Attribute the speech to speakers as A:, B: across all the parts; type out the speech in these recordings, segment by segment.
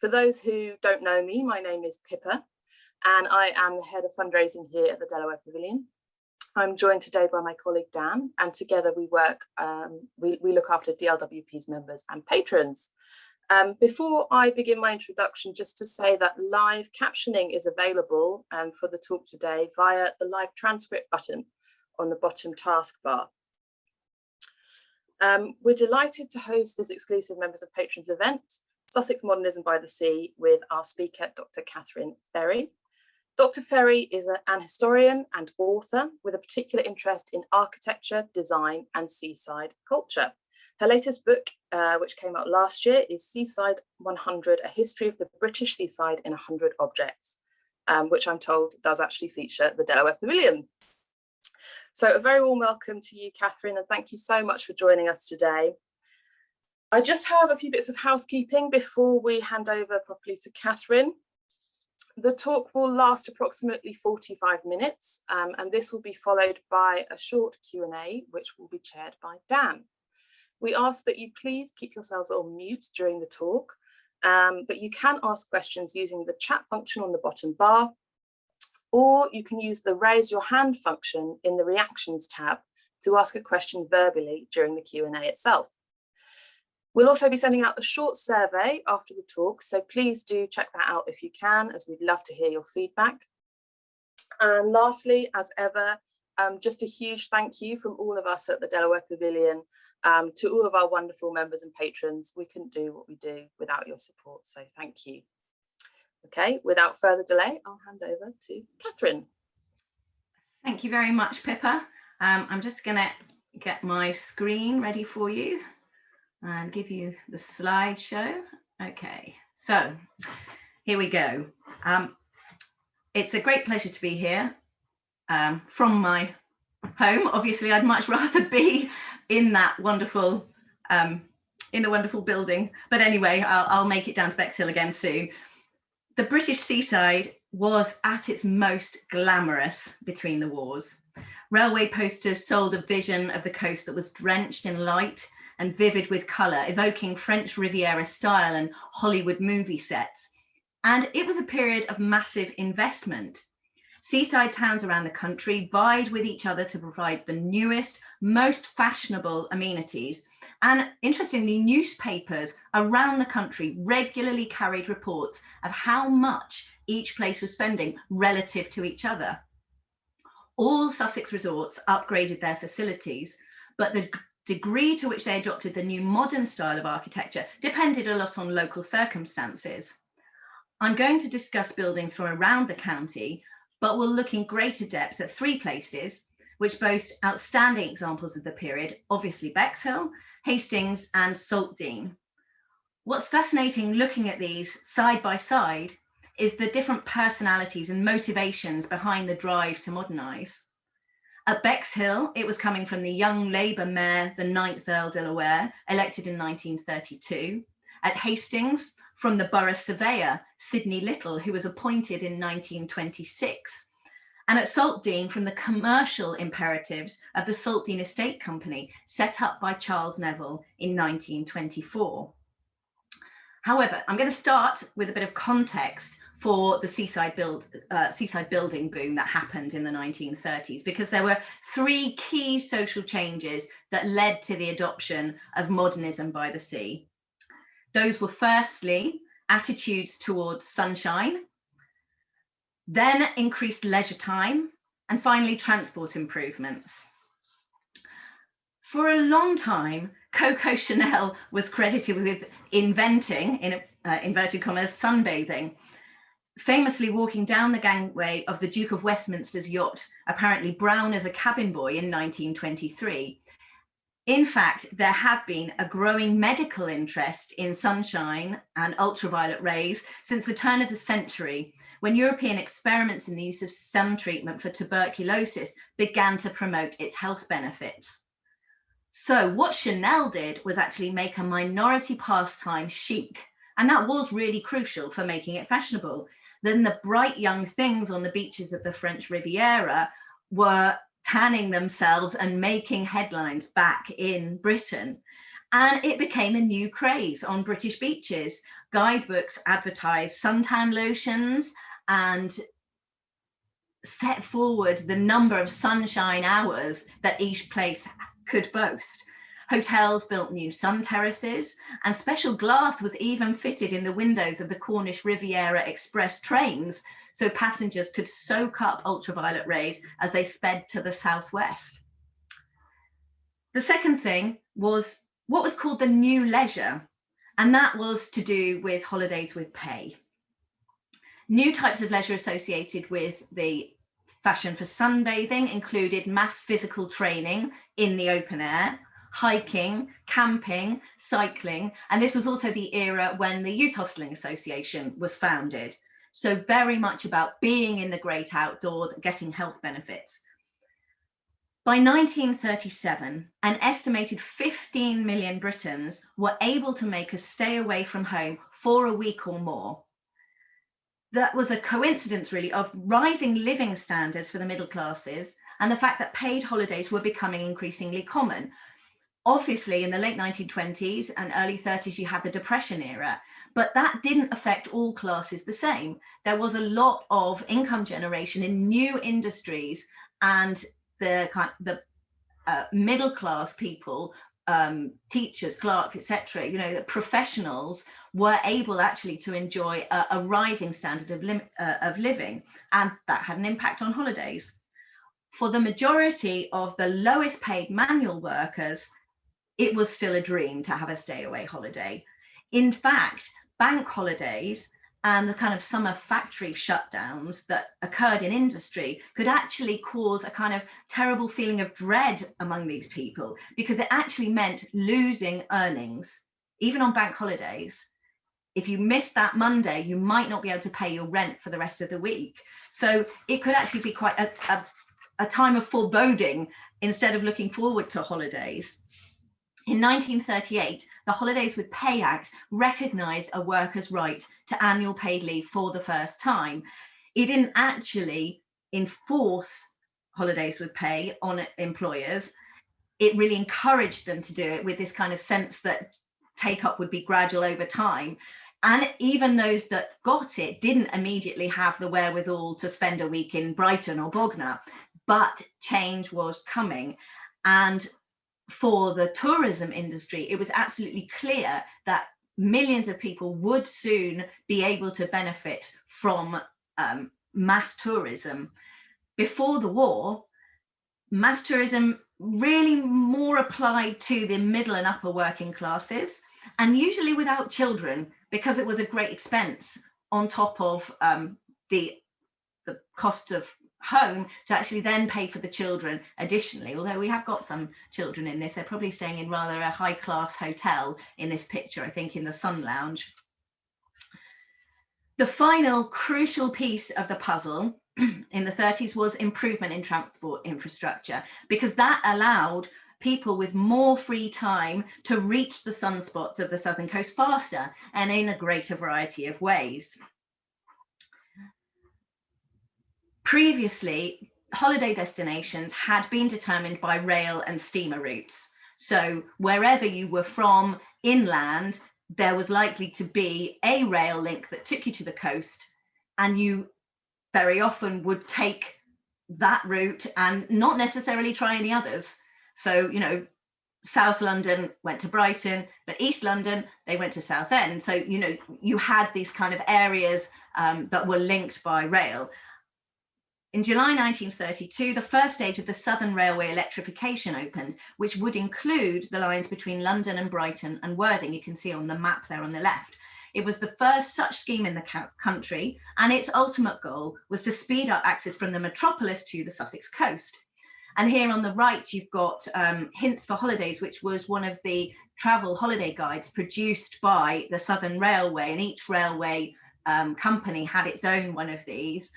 A: For those who don't know me, my name is Pippa, and I am the head of fundraising here at the Delaware Pavilion. I'm joined today by my colleague Dan, and together we work, we look after DLWP's members and patrons. Before I begin my introduction, just to say that live captioning is available for the talk today via the live transcript button on the bottom taskbar. We're delighted to host this exclusive Members and Patrons event, Sussex Modernism by the Sea, with our speaker, Dr. Kathryn Ferry. Dr. Ferry is an historian and author with a particular interest in architecture, design, and seaside culture. Her latest book, which came out last year, is Seaside 100, A History of the British Seaside in 100 Objects, which I'm told does actually feature the Delaware Pavilion. So a very warm welcome to you, Kathryn, and thank you so much for joining us today. I just have a few bits of housekeeping before we hand over properly to Kathryn. The talk will last approximately 45 minutes, and this will be followed by a short Q&A, which will be chaired by Dan. We ask that you please keep yourselves on mute during the talk, but you can ask questions using the chat function on the bottom bar, or you can use the raise your hand function in the reactions tab to ask a question verbally during the Q&A itself. We'll also be sending out a short survey after the talk, so please do check that out if you can, as we'd love to hear your feedback. And lastly, as ever, just a huge thank you from all of us at the Delaware Pavilion to all of our wonderful members and patrons. We couldn't do what we do without your support, so thank you. Okay, without further delay, I'll hand over to Kathryn.
B: Thank you very much, Pippa. I'm just going to get my screen ready for you and give you the slideshow. Okay, so here we go. It's a great pleasure to be here from my home. Obviously, I'd much rather be in that wonderful, in the wonderful building. But anyway, I'll make it down to Bexhill again soon. The British seaside was at its most glamorous between the wars. Railway posters sold a vision of the coast that was drenched in light and vivid with colour, evoking French Riviera style and Hollywood movie sets. And it was a period of massive investment. Seaside towns around the country vied with each other to provide the newest, most fashionable amenities. And interestingly, newspapers around the country regularly carried reports of how much each place was spending relative to each other. All Sussex resorts upgraded their facilities, but the degree to which they adopted the new modern style of architecture depended a lot on local circumstances. I'm going to discuss buildings from around the county, but we'll look in greater depth at three places which boast outstanding examples of the period, obviously Bexhill, Hastings and Saltdean. What's fascinating looking at these side by side is the different personalities and motivations behind the drive to modernise. At Bexhill, it was coming from the young Labour mayor, the 9th Earl Delaware, elected in 1932. At Hastings, from the borough surveyor, Sidney Little, who was appointed in 1926. And at Saltdean, from the commercial imperatives of the Saltdean Estate Company, set up by Charles Neville in 1924. However, I'm going to start with a bit of context for the seaside building boom that happened in the 1930s, because there were three key social changes that led to the adoption of modernism by the sea. Those were firstly, attitudes towards sunshine, then increased leisure time, and finally transport improvements. For a long time, Coco Chanel was credited with inventing, in inverted commas, sunbathing, famously walking down the gangway of the Duke of Westminster's yacht, apparently brown as a cabin boy, in 1923. In fact, there had been a growing medical interest in sunshine and ultraviolet rays since the turn of the century, when European experiments in the use of sun treatment for tuberculosis began to promote its health benefits. So what Chanel did was actually make a minority pastime chic, and that was really crucial for making it fashionable. Then the bright young things on the beaches of the French Riviera were tanning themselves and making headlines back in Britain. And it became a new craze on British beaches. Guidebooks advertised suntan lotions and set forward the number of sunshine hours that each place could boast. Hotels built new sun terraces, and special glass was even fitted in the windows of the Cornish Riviera Express trains, so passengers could soak up ultraviolet rays as they sped to the southwest. The second thing was what was called the new leisure, and that was to do with holidays with pay. New types of leisure associated with the fashion for sunbathing included mass physical training in the open air, hiking, camping, cycling, and this was also the era when the Youth Hosteling Association was founded. So very much about being in the great outdoors, getting health benefits. By 1937, an estimated 15 million Britons were able to make a stay away from home for a week or more. That was a coincidence, really, of rising living standards for the middle classes and the fact that paid holidays were becoming increasingly common. Obviously, in the late 1920s and early 30s, you had the Depression era, but that didn't affect all classes the same. There was a lot of income generation in new industries, and the middle class people, teachers, clerks, etc., the professionals were able actually to enjoy a rising standard of living, and that had an impact on holidays. For the majority of the lowest paid manual workers, it was still a dream to have a stay away holiday. In fact, bank holidays and the kind of summer factory shutdowns that occurred in industry could actually cause a kind of terrible feeling of dread among these people, because it actually meant losing earnings, even on bank holidays. If you missed that Monday, you might not be able to pay your rent for the rest of the week. So it could actually be quite a time of foreboding instead of looking forward to holidays. In 1938, the Holidays with Pay Act recognised a worker's right to annual paid leave for the first time. It didn't actually enforce holidays with pay on employers. It really encouraged them to do it with this kind of sense that take-up would be gradual over time. And even those that got it didn't immediately have the wherewithal to spend a week in Brighton or Bognor, but change was coming. And for the tourism industry, it was absolutely clear that millions of people would soon be able to benefit from mass tourism. Before the war, mass tourism really more applied to the middle and upper working classes, and usually without children, because it was a great expense on top of the cost of home to actually then pay for the children additionally. Although we have got some children in this, they're probably staying in rather a high class hotel in this picture, I think in the Sun Lounge. The final crucial piece of the puzzle in the 30s was improvement in transport infrastructure, because that allowed people with more free time to reach the sunspots of the southern coast faster and in a greater variety of ways. Previously, holiday destinations had been determined by rail and steamer routes. So wherever you were from inland, there was likely to be a rail link that took you to the coast, and you very often would take that route and not necessarily try any others. So, South London went to Brighton, but East London, they went to Southend. So, you had these kind of areas that were linked by rail. In July 1932, the first stage of the Southern Railway electrification opened, which would include the lines between London and Brighton and Worthing. You can see on the map there on the left. It was the first such scheme in the country, and its ultimate goal was to speed up access from the metropolis to the Sussex coast. And here on the right, you've got Hints for Holidays, which was one of the travel holiday guides produced by the Southern Railway, and each railway company had its own one of these.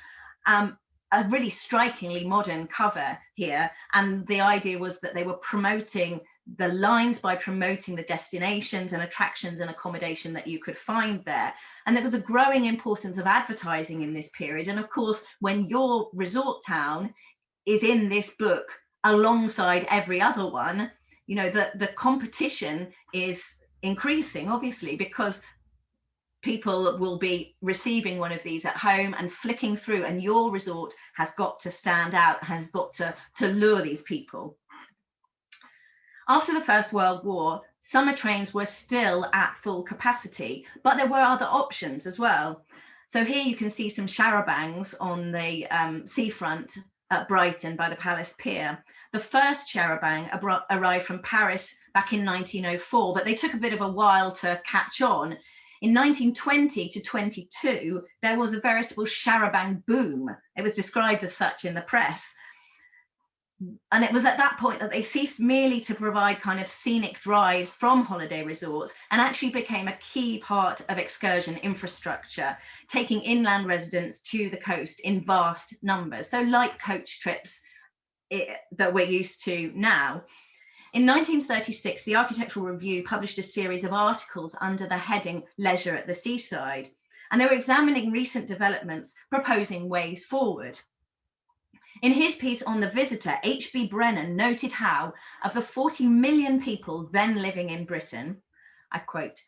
B: A really strikingly modern cover here, and the idea was that they were promoting the lines by promoting the destinations and attractions and accommodation that you could find there. And there was a growing importance of advertising in this period. And of course, when your resort town is in this book alongside every other one, you know, the competition is increasing, obviously, because people will be receiving one of these at home and flicking through, and your resort has got to stand out, has got to lure these people. After the First World War, summer trains were still at full capacity, but there were other options as well. So here you can see some charabancs on the seafront at Brighton by the Palace Pier. The first charabanc arrived from Paris back in 1904, but they took a bit of a while to catch on. In 1920 to 22, there was a veritable charabanc boom. It was described as such in the press. And it was at that point that they ceased merely to provide kind of scenic drives from holiday resorts and actually became a key part of excursion infrastructure, taking inland residents to the coast in vast numbers. So like coach trips that we're used to now. In 1936, the Architectural Review published a series of articles under the heading Leisure at the Seaside, and they were examining recent developments, proposing ways forward. In his piece on The Visitor, H.B. Brennan noted how, of the 40 million people then living in Britain, I quote,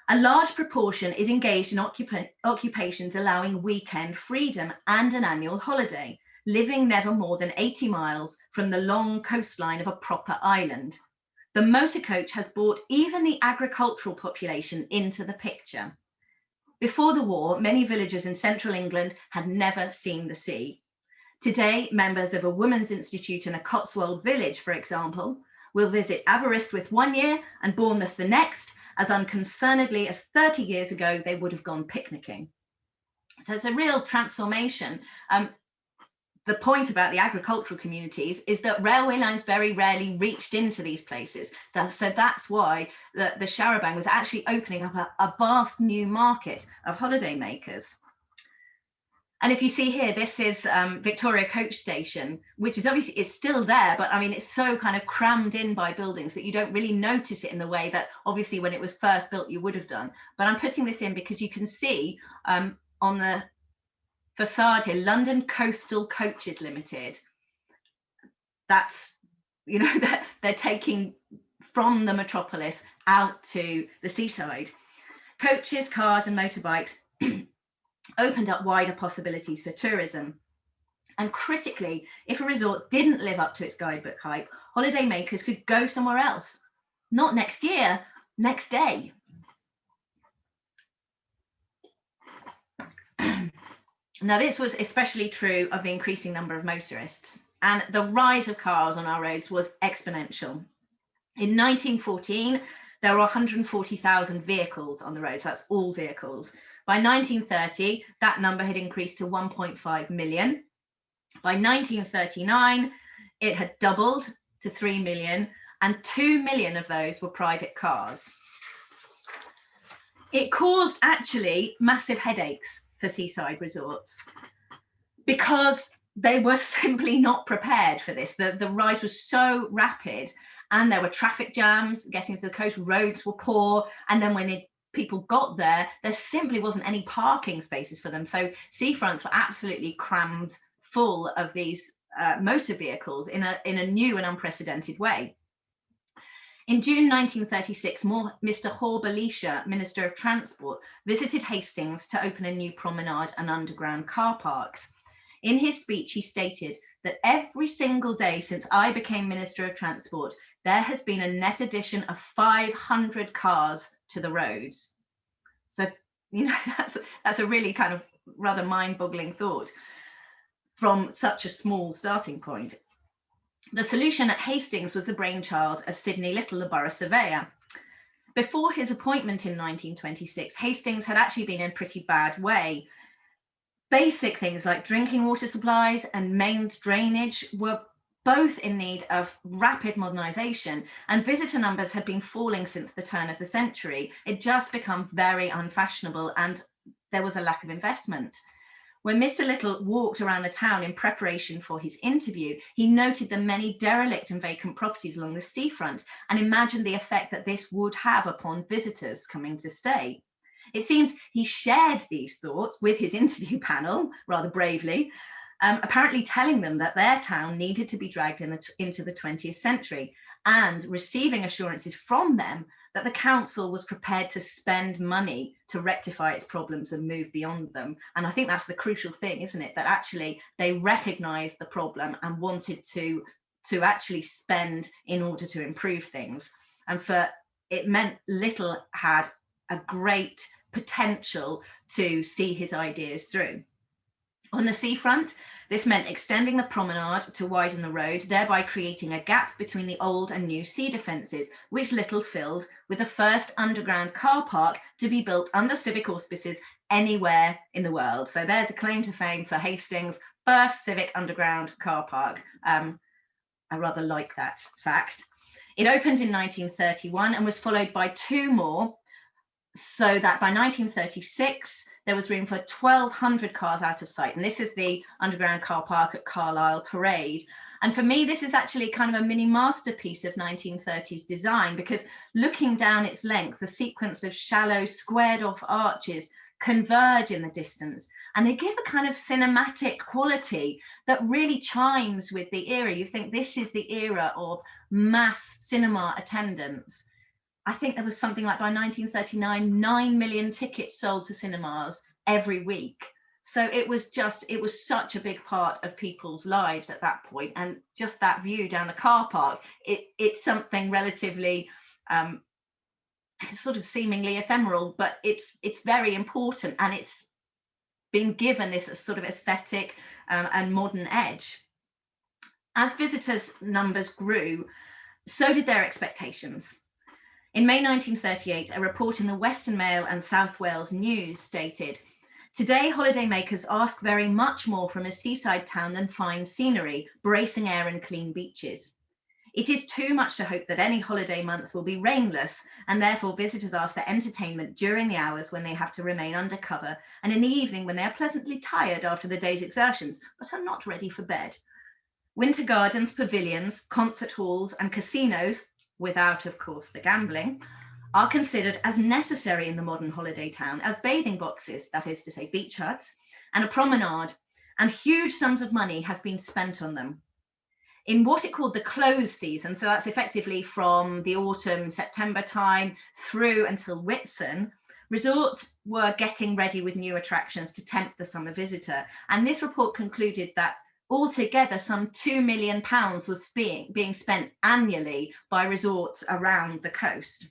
B: a large proportion is engaged in occupations allowing weekend freedom and an annual holiday, living never more than 80 miles from the long coastline of a proper island. The motor coach has brought even the agricultural population into the picture. Before the war, many villagers in central England had never seen the sea. Today, members of a women's institute in a Cotswold village, for example, will visit Aberystwyth one year and Bournemouth the next, as unconcernedly as 30 years ago they would have gone picnicking. So it's a real transformation. The point about the agricultural communities is that railway lines very rarely reached into these places. So that's why the charabanc was actually opening up a vast new market of holidaymakers. And if you see here, this is Victoria Coach Station, which is obviously, it's still there, but I mean, it's so kind of crammed in by buildings that you don't really notice it in the way that obviously when it was first built, you would have done. But I'm putting this in because you can see on the facade here, London Coastal Coaches Limited. That's, you know, they're taking from the metropolis out to the seaside. Coaches, cars and motorbikes opened up wider possibilities for tourism. And critically, if a resort didn't live up to its guidebook hype, holidaymakers could go somewhere else. Not next year, next day. Now, this was especially true of the increasing number of motorists, and the rise of cars on our roads was exponential. In 1914, there were 140,000 vehicles on the roads, that's all vehicles. By 1930, that number had increased to 1.5 million. By 1939, it had doubled to 3 million, and 2 million of those were private cars. It caused actually massive headaches for seaside resorts because they were simply not prepared for this. The rise was so rapid, and there were traffic jams getting to the coast, roads were poor, and then when people got there simply wasn't any parking spaces for them. So seafronts were absolutely crammed full of these motor vehicles in a new and unprecedented way. In June 1936, Mr. Hore-Belisha, Minister of Transport, visited Hastings to open a new promenade and underground car parks. In his speech, he stated that every single day since I became Minister of Transport, there has been a net addition of 500 cars to the roads. So, you know, that's a really kind of rather mind-boggling thought from such a small starting point. The solution at Hastings was the brainchild of Sidney Little, the borough surveyor. Before his appointment in 1926, Hastings had actually been in a pretty bad way. Basic things like drinking water supplies and mains drainage were both in need of rapid modernisation, and visitor numbers had been falling since the turn of the century. It just become very unfashionable, and there was a lack of investment. When Mr. Little walked around the town in preparation for his interview, he noted the many derelict and vacant properties along the seafront and imagined the effect that this would have upon visitors coming to stay. It seems he shared these thoughts with his interview panel, rather bravely, apparently telling them that their town needed to be dragged into the 20th century, and receiving assurances from them that the council was prepared to spend money to rectify its problems and move beyond them. And I think that's the crucial thing, isn't it? That actually they recognised the problem and wanted to actually spend in order to improve things. And it meant Little had a great potential to see his ideas through. On the seafront, this meant extending the promenade to widen the road, thereby creating a gap between the old and new sea defences, which Little filled with the first underground car park to be built under civic auspices anywhere in the world. So there's a claim to fame for Hastings' first civic underground car park. I rather like that fact. It opened in 1931 and was followed by 2 more, so that by 1936, there was room for 1,200 cars out of sight. And this is the underground car park at Carlisle Parade. And for me, this is actually kind of a mini masterpiece of 1930s design, because looking down its length, a sequence of shallow, squared off arches converge in the distance, and they give a kind of cinematic quality that really chimes with the era. You think this is the era of mass cinema attendance. I think there was something like, by 1939, 9 million tickets sold to cinemas every week. So it was such a big part of people's lives at that point. And just that view down the car park, it's something relatively sort of seemingly ephemeral, but it's very important, and it's been given this sort of aesthetic and modern edge. As visitors' numbers grew, so did their expectations. In May 1938, a report in the Western Mail and South Wales News stated, "Today, holidaymakers ask very much more from a seaside town than fine scenery, bracing air and clean beaches. It is too much to hope that any holiday months will be rainless, and therefore visitors ask for entertainment during the hours when they have to remain under cover, and in the evening when they are pleasantly tired after the day's exertions, but are not ready for bed. Winter gardens, pavilions, concert halls, and casinos, without, of course, the gambling, are considered as necessary in the modern holiday town as bathing boxes, that is to say beach huts, and a promenade, and huge sums of money have been spent on them. In what it called the close season, so that's effectively from the autumn, September time through until Whitsun, resorts were getting ready with new attractions to tempt the summer visitor. And this report concluded that altogether some £2 million was being spent annually by resorts around the coast.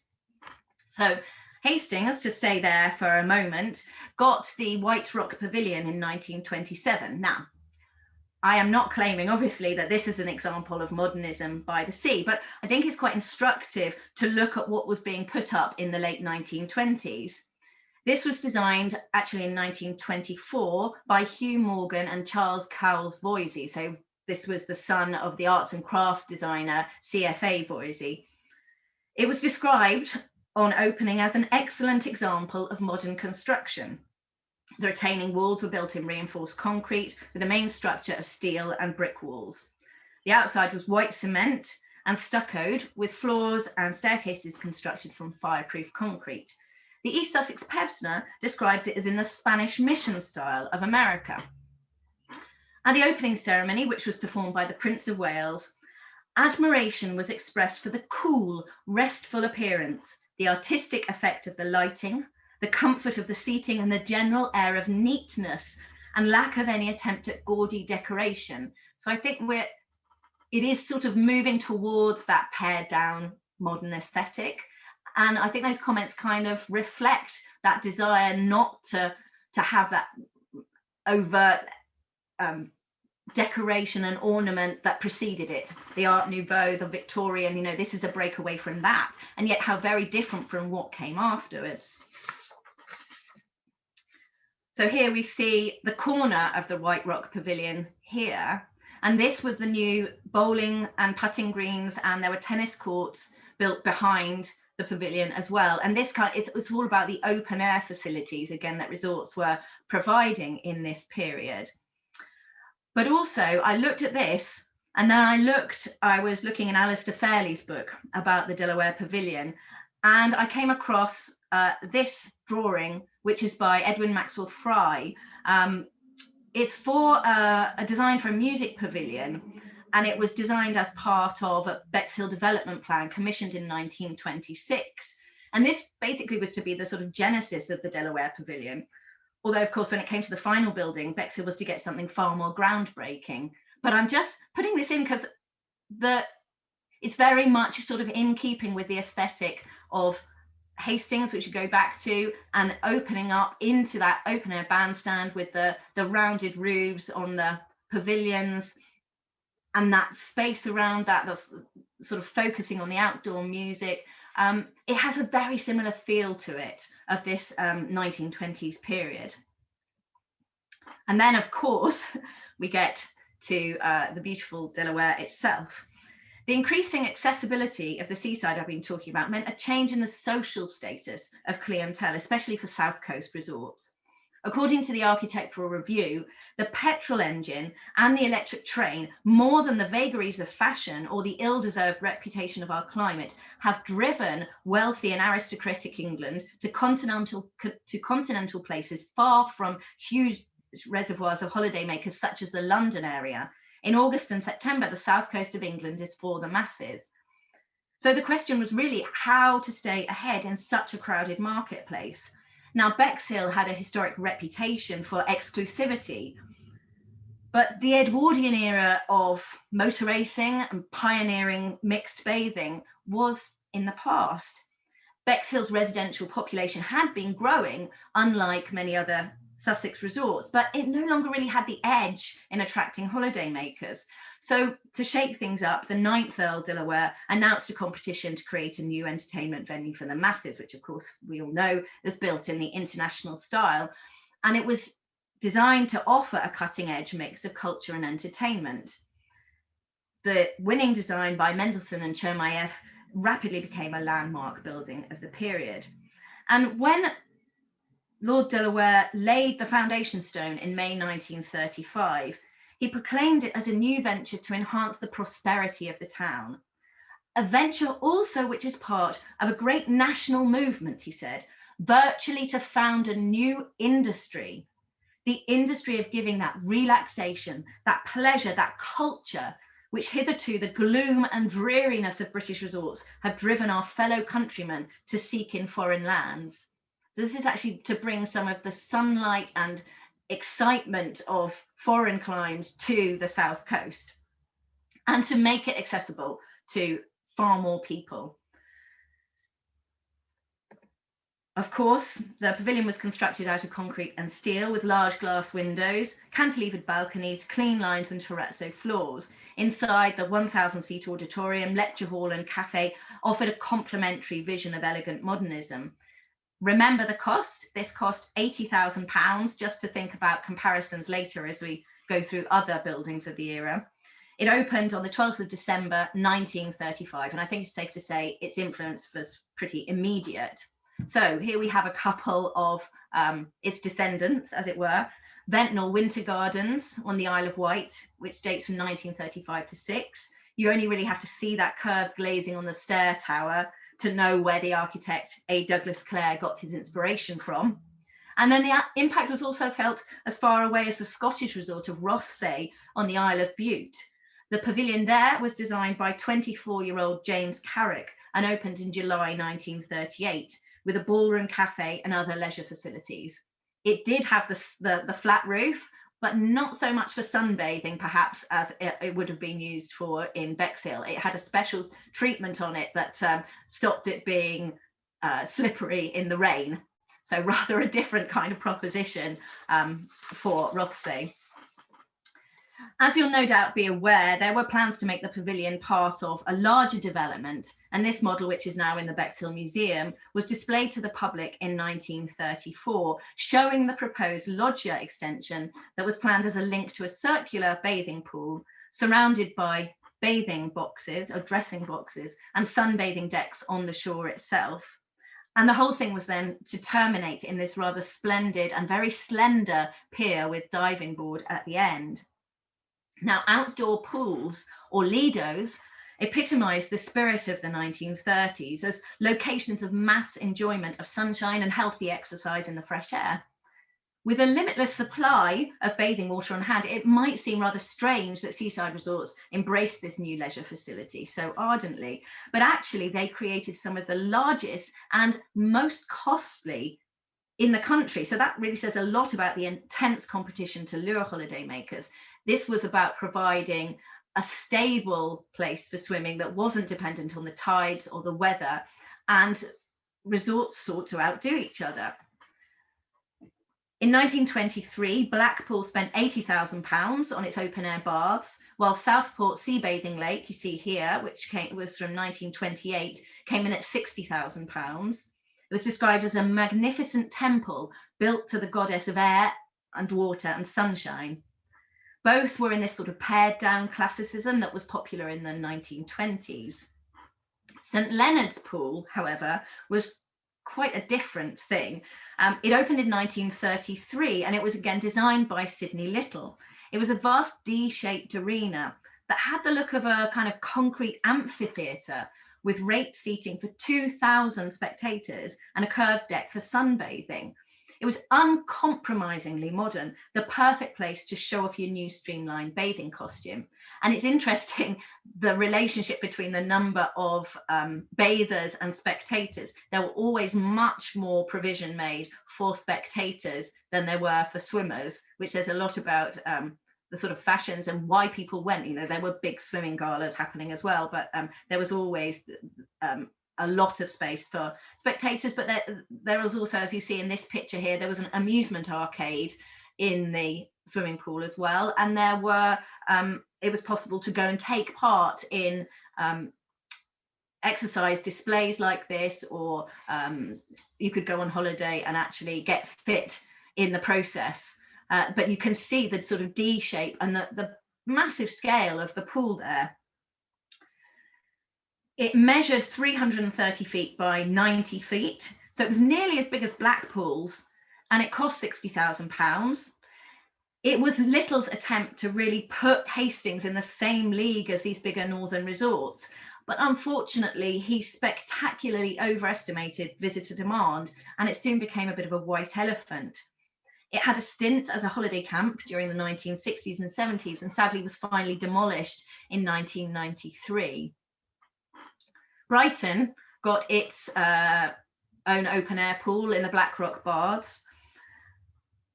B: So Hastings, to stay there for a moment, got the White Rock Pavilion in 1927. Now, I am not claiming, obviously, that this is an example of modernism by the sea, but I think it's quite instructive to look at what was being put up in the late 1920s. This was designed actually in 1924 by Hugh Morgan and Charles Cowles-Voysey. So this was the son of the arts and crafts designer CFA Voysey. It was described on opening as an excellent example of modern construction. The retaining walls were built in reinforced concrete with a main structure of steel and brick walls. The outside was white cement and stuccoed, with floors and staircases constructed from fireproof concrete. The East Sussex Pevensey describes it as in the Spanish mission style of America. At the opening ceremony, which was performed by the Prince of Wales, admiration was expressed for the cool, restful appearance, the artistic effect of the lighting, the comfort of the seating, and the general air of neatness and lack of any attempt at gaudy decoration. So I think it is sort of moving towards that pared down modern aesthetic. And I think those comments kind of reflect that desire not to have that overt decoration and ornament that preceded it. The Art Nouveau, the Victorian, this is a breakaway from that, and yet how very different from what came afterwards. So here we see the corner of the White Rock Pavilion here, and this was the new bowling and putting greens, and there were tennis courts built behind the pavilion as well. And this it's all about the open air facilities, again, that resorts were providing in this period. But also I looked at this, and then I was looking in Alistair Fairley's book about the Delaware Pavilion, and I came across this drawing, which is by Edwin Maxwell Fry, it's for a design for a music pavilion, and it was designed as part of a Bexhill development plan commissioned in 1926. And this basically was to be the sort of genesis of the Delaware Pavilion. Although, of course, when it came to the final building, Bexhill was to get something far more groundbreaking. But I'm just putting this in because it's very much sort of in keeping with the aesthetic of Hastings, which you go back to, and opening up into that open air bandstand with the rounded roofs on the pavilions, and that space around that that's sort of focusing on the outdoor music. It has a very similar feel to it of this 1920s period. And then, of course, we get to the beautiful Delaware itself. The increasing accessibility of the seaside I've been talking about meant a change in the social status of clientele, especially for South Coast resorts. According to the Architectural Review, the petrol engine and the electric train, more than the vagaries of fashion or the ill-deserved reputation of our climate, have driven wealthy and aristocratic England to continental places far from huge reservoirs of holidaymakers such as the London area. In August and September, the south coast of England is for the masses. So the question was really how to stay ahead in such a crowded marketplace. Now, Bexhill had a historic reputation for exclusivity, but the Edwardian era of motor racing and pioneering mixed bathing was in the past. Bexhill's residential population had been growing, unlike many other Sussex resorts, but it no longer really had the edge in attracting holidaymakers. So to shake things up, the 9th Earl Delaware announced a competition to create a new entertainment venue for the masses, which of course we all know is built in the international style. And it was designed to offer a cutting edge mix of culture and entertainment. The winning design by Mendelsohn and Chermayeff rapidly became a landmark building of the period. And when Lord Delaware laid the foundation stone in May 1935, he proclaimed it as a new venture to enhance the prosperity of the town. A venture also which is part of a great national movement, he said, virtually to found a new industry, the industry of giving that relaxation, that pleasure, that culture, which hitherto the gloom and dreariness of British resorts have driven our fellow countrymen to seek in foreign lands. So this is actually to bring some of the sunlight and excitement of foreign climes to the south coast and to make it accessible to far more people. Of course, the pavilion was constructed out of concrete and steel with large glass windows, cantilevered balconies, clean lines and terrazzo floors. Inside, the 1,000-seat auditorium, lecture hall and cafe offered a complementary vision of elegant modernism. Remember the cost? This cost £80,000, just to think about comparisons later as we go through other buildings of the era. It opened on the 12th of December, 1935, and I think it's safe to say its influence was pretty immediate. So here we have a couple of its descendants, as it were. Ventnor Winter Gardens on the Isle of Wight, which dates from 1935 to 6. You only really have to see that curved glazing on the stair tower to know where the architect A. Douglas Clare got his inspiration from. And then the impact was also felt as far away as the Scottish resort of Rothsay on the Isle of Bute. The pavilion there was designed by 24-year-old James Carrick and opened in July 1938 with a ballroom, cafe and other leisure facilities. It did have the flat roof, but not so much for sunbathing, perhaps, as it would have been used for in Bexhill. It had a special treatment on it that stopped it being slippery in the rain. So rather a different kind of proposition for Rothsay. As you'll no doubt be aware, there were plans to make the pavilion part of a larger development, and this model, which is now in the Bexhill Museum, was displayed to the public in 1934, showing the proposed loggia extension that was planned as a link to a circular bathing pool surrounded by bathing boxes or dressing boxes and sunbathing decks on the shore itself. And the whole thing was then to terminate in this rather splendid and very slender pier with diving board at the end. Now, outdoor pools, or lidos, epitomised the spirit of the 1930s as locations of mass enjoyment of sunshine and healthy exercise in the fresh air. With a limitless supply of bathing water on hand, it might seem rather strange that seaside resorts embraced this new leisure facility so ardently, but actually they created some of the largest and most costly in the country. So that really says a lot about the intense competition to lure holidaymakers. This was about providing a stable place for swimming that wasn't dependent on the tides or the weather, and resorts sought to outdo each other. In 1923, Blackpool spent £80,000 on its open-air baths, while Southport Sea Bathing Lake, you see here, which was from 1928, came in at £60,000. It was described as a magnificent temple built to the goddess of air and water and sunshine. Both were in this sort of pared-down classicism that was popular in the 1920s. St Leonards Pool, however, was quite a different thing. It opened in 1933, and it was again designed by Sidney Little. It was a vast D-shaped arena that had the look of a kind of concrete amphitheatre with rate seating for 2,000 spectators and a curved deck for sunbathing. It was uncompromisingly modern, the perfect place to show off your new streamlined bathing costume. And it's interesting, the relationship between the number of bathers and spectators. There were always much more provision made for spectators than there were for swimmers, which says a lot about the sort of fashions and why people went. You know, there were big swimming galas happening as well, but there was always a lot of space for spectators. But there was also, as you see in this picture here, there was an amusement arcade in the swimming pool as well, and there were it was possible to go and take part in exercise displays like this, or you could go on holiday and actually get fit in the process. But you can see the sort of D shape and the massive scale of the pool there. It measured 330 feet by 90 feet, so it was nearly as big as Blackpool's, and it cost £60,000. It was Little's attempt to really put Hastings in the same league as these bigger northern resorts, but unfortunately he spectacularly overestimated visitor demand, and it soon became a bit of a white elephant. It had a stint as a holiday camp during the 1960s and 70s, and sadly was finally demolished in 1993. Brighton got its own open-air pool in the Blackrock Baths.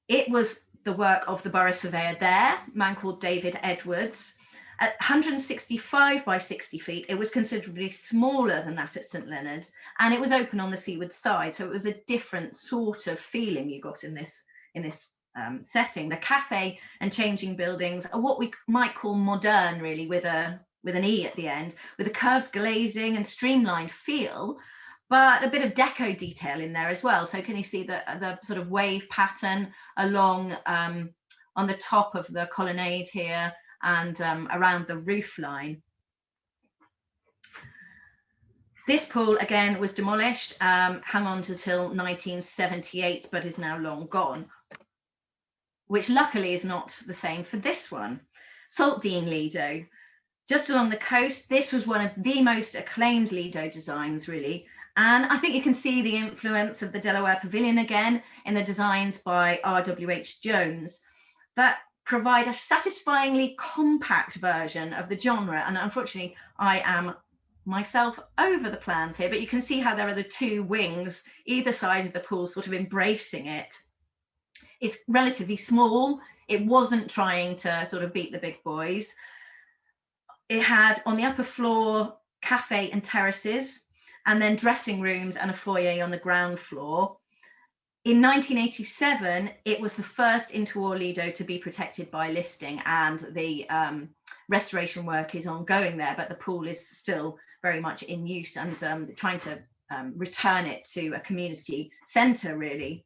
B: It was the work of the borough surveyor there, a man called David Edwards. At 165 by 60 feet, it was considerably smaller than that at St Leonards, and it was open on the seaward side, so it was a different sort of feeling you got in this setting. The cafe and changing buildings are what we might call modern, really, with an E at the end, with a curved glazing and streamlined feel, but a bit of deco detail in there as well. So can you see the sort of wave pattern along on the top of the colonnade here and around the roof line. This pool again was demolished, hung on until 1978, but is now long gone, which luckily is not the same for this one. Saltdean Lido, just along the coast. This was one of the most acclaimed Lido designs, really. And I think you can see the influence of the Delaware Pavilion again in the designs by R.W.H. Jones that provide a satisfyingly compact version of the genre. And unfortunately, I am myself over the plans here, but you can see how there are the two wings either side of the pool sort of embracing it. It's relatively small. It wasn't trying to sort of beat the big boys. It had on the upper floor cafe and terraces, and then dressing rooms and a foyer on the ground floor. In 1987, it was the first interwar Lido to be protected by listing, and the restoration work is ongoing there, but the pool is still very much in use, and trying to return it to a community centre, really.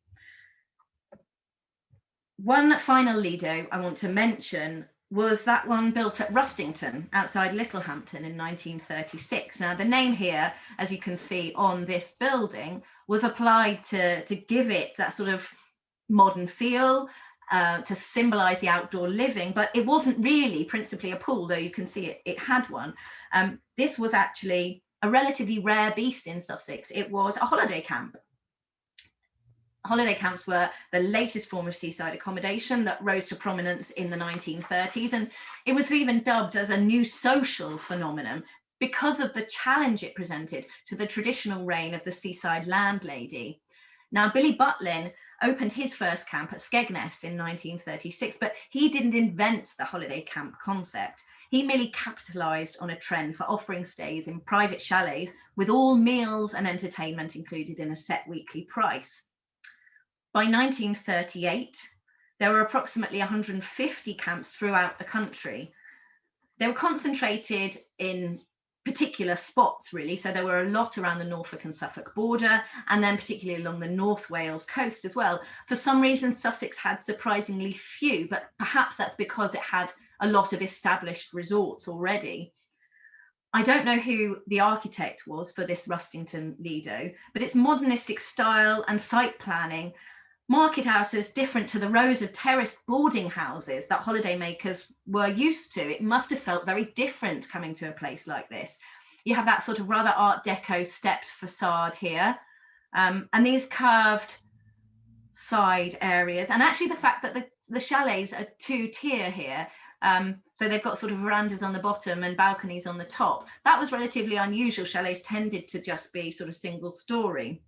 B: One final Lido I want to mention was that one built at Rustington outside Littlehampton in 1936. Now the name here, as you can see on this building, was applied to give it that sort of modern feel, to symbolise the outdoor living, but it wasn't really principally a pool, though you can see it had one. This was actually a relatively rare beast in Sussex. It was a holiday camp. holiday camps were the latest form of seaside accommodation that rose to prominence in the 1930s, and it was even dubbed as a new social phenomenon because of the challenge it presented to the traditional reign of the seaside landlady. Now, Billy Butlin opened his first camp at Skegness in 1936, but he didn't invent the holiday camp concept. He merely capitalised on a trend for offering stays in private chalets with all meals and entertainment included in a set weekly price. By 1938, there were approximately 150 camps throughout the country. They were concentrated in particular spots, really. So there were a lot around the Norfolk and Suffolk border, and then particularly along the North Wales coast as well. For some reason, Sussex had surprisingly few, but perhaps that's because it had a lot of established resorts already. I don't know who the architect was for this Rustington Lido, but its modernistic style and site planning mark it out as different to the rows of terraced boarding houses that holidaymakers were used to. It must have felt very different coming to a place like this. You have that sort of rather Art Deco stepped facade here, and these curved side areas, and actually the fact that the chalets are two-tier here. So they've got sort of verandas on the bottom and balconies on the top. That was relatively unusual. Chalets tended to just be sort of single story.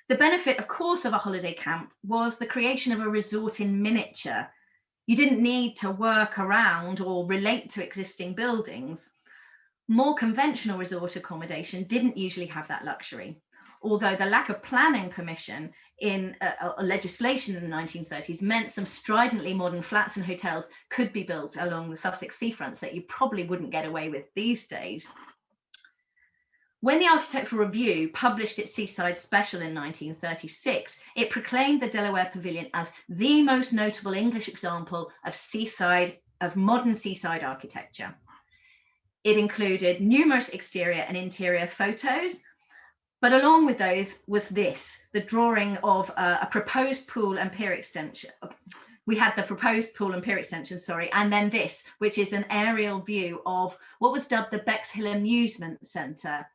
B: The benefit, of course, of a holiday camp was the creation of a resort in miniature. You didn't need to work around or relate to existing buildings. More conventional resort accommodation didn't usually have that luxury, although the lack of planning permission in legislation in the 1930s meant some stridently modern flats and hotels could be built along the Sussex seafronts that you probably wouldn't get away with these days. When the Architectural Review published its Seaside Special in 1936, it proclaimed the Delaware Pavilion as the most notable English example of modern seaside architecture. It included numerous exterior and interior photos, but along with those was this, the drawing of a proposed pool and pier extension. We had the proposed pool and pier extension, and then this, which is an aerial view of what was dubbed the Bexhill Amusement Centre.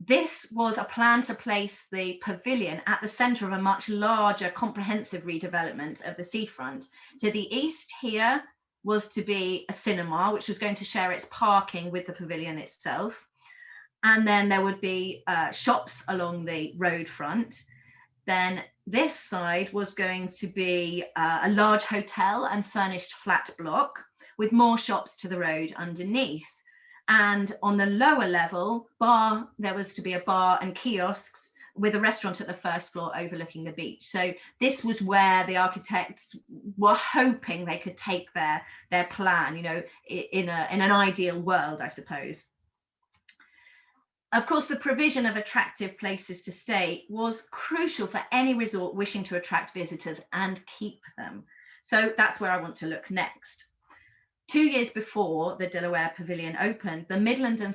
B: This was a plan to place the pavilion at the centre of a much larger comprehensive redevelopment of the seafront. To the east here was to be a cinema, which was going to share its parking with the pavilion itself. And then there would be shops along the road front. Then this side was going to be a large hotel and furnished flat block with more shops to the road underneath. And on the lower level, there was to be a bar and kiosks with a restaurant at the first floor overlooking the beach. So this was where the architects were hoping they could take their plan, you know, in an ideal world, I suppose. Of course, the provision of attractive places to stay was crucial for any resort wishing to attract visitors and keep them. So that's where I want to look next. 2 years before the Delaware Pavilion opened, the London,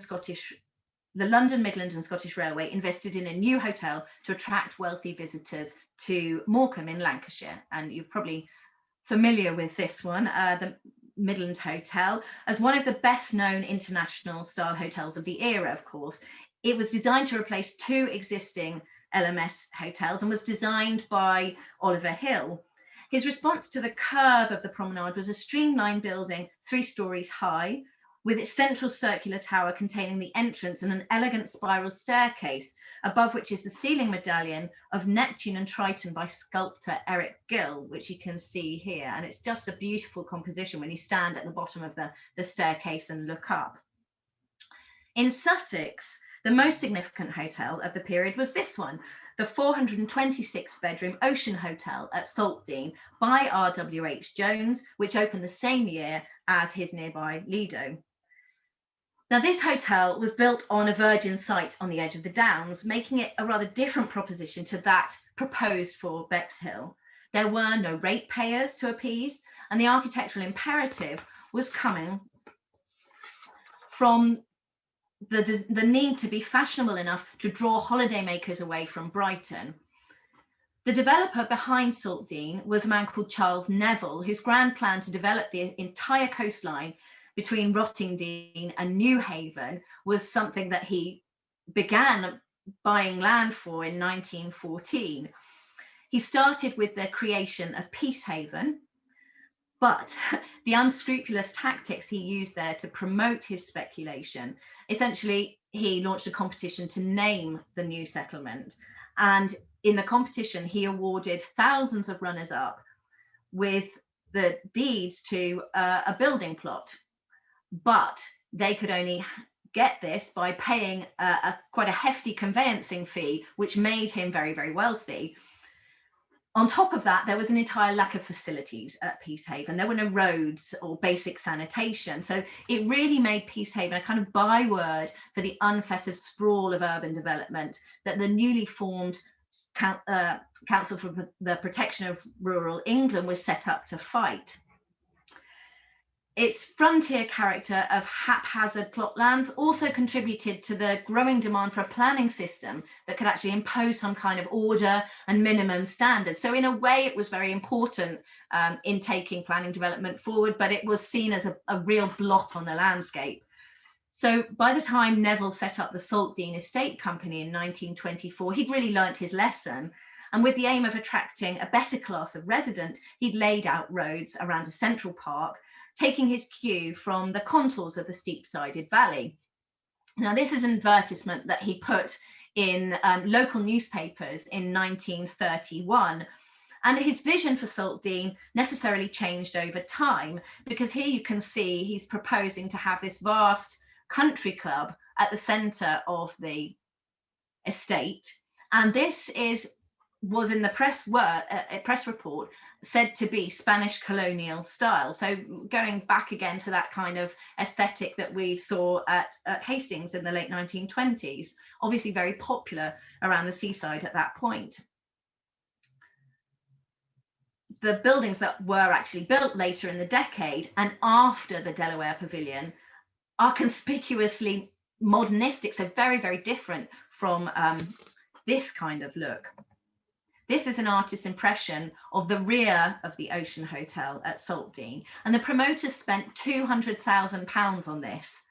B: Midland and Scottish Railway invested in a new hotel to attract wealthy visitors to Morecambe in Lancashire. And you're probably familiar with this one, the Midland Hotel, as one of the best known international style hotels of the era, of course. It was designed to replace two existing LMS hotels and was designed by Oliver Hill. His response to the curve of the promenade was a streamlined building 3 stories high, with its central circular tower containing the entrance and an elegant spiral staircase, above which is the ceiling medallion of Neptune and Triton by sculptor Erich, which you can see here. And it's just a beautiful composition when you stand at the bottom of the staircase and look up. In Sussex, the most significant hotel of the period was this one, the 426-bedroom Ocean Hotel at Saltdean by R.W.H. Jones, which opened the same year as his nearby Lido. Now, this hotel was built on a virgin site on the edge of the Downs, making it a rather different proposition to that proposed for Bexhill. There were no ratepayers to appease, and the architectural imperative was coming from the need to be fashionable enough to draw holidaymakers away from Brighton. The developer behind Saltdean was a man called Charles Neville, whose grand plan to develop the entire coastline between Rottingdean and Newhaven was something that he began buying land for in 1914. He started with the creation of Peacehaven, but the unscrupulous tactics he used there to promote his speculation, essentially he launched a competition to name the new settlement. And in the competition, he awarded thousands of runners-up with the deeds to a building plot. But they could only get this by paying quite a hefty conveyancing fee, which made him very, very wealthy. On top of that, there was an entire lack of facilities at Peacehaven. There were no roads or basic sanitation. So it really made Peacehaven a kind of byword for the unfettered sprawl of urban development that the newly formed Council for the Protection of Rural England was set up to fight. Its frontier character of haphazard plot lands also contributed to the growing demand for a planning system that could actually impose some kind of order and minimum standards. So in a way, it was very important in taking planning development forward, but it was seen as a real blot on the landscape. So by the time Neville set up the Saltdean Estate Company in 1924, he'd really learnt his lesson. And with the aim of attracting a better class of resident, he'd laid out roads around a central park, taking his cue from the contours of the steep-sided valley. Now, this is an advertisement that he put in local newspapers in 1931. And his vision for Saltdean necessarily changed over time, because here you can see he's proposing to have this vast country club at the centre of the estate. And this was in the press report said to be Spanish colonial style. So going back again to that kind of aesthetic that we saw at Hastings in the late 1920s, obviously very popular around the seaside at that point. The buildings that were actually built later in the decade and after the Delaware Pavilion are conspicuously modernistic, so very, very different from this kind of look. This is an artist's impression of the rear of the Ocean Hotel at Saltdean, and the promoters spent £200,000 on this.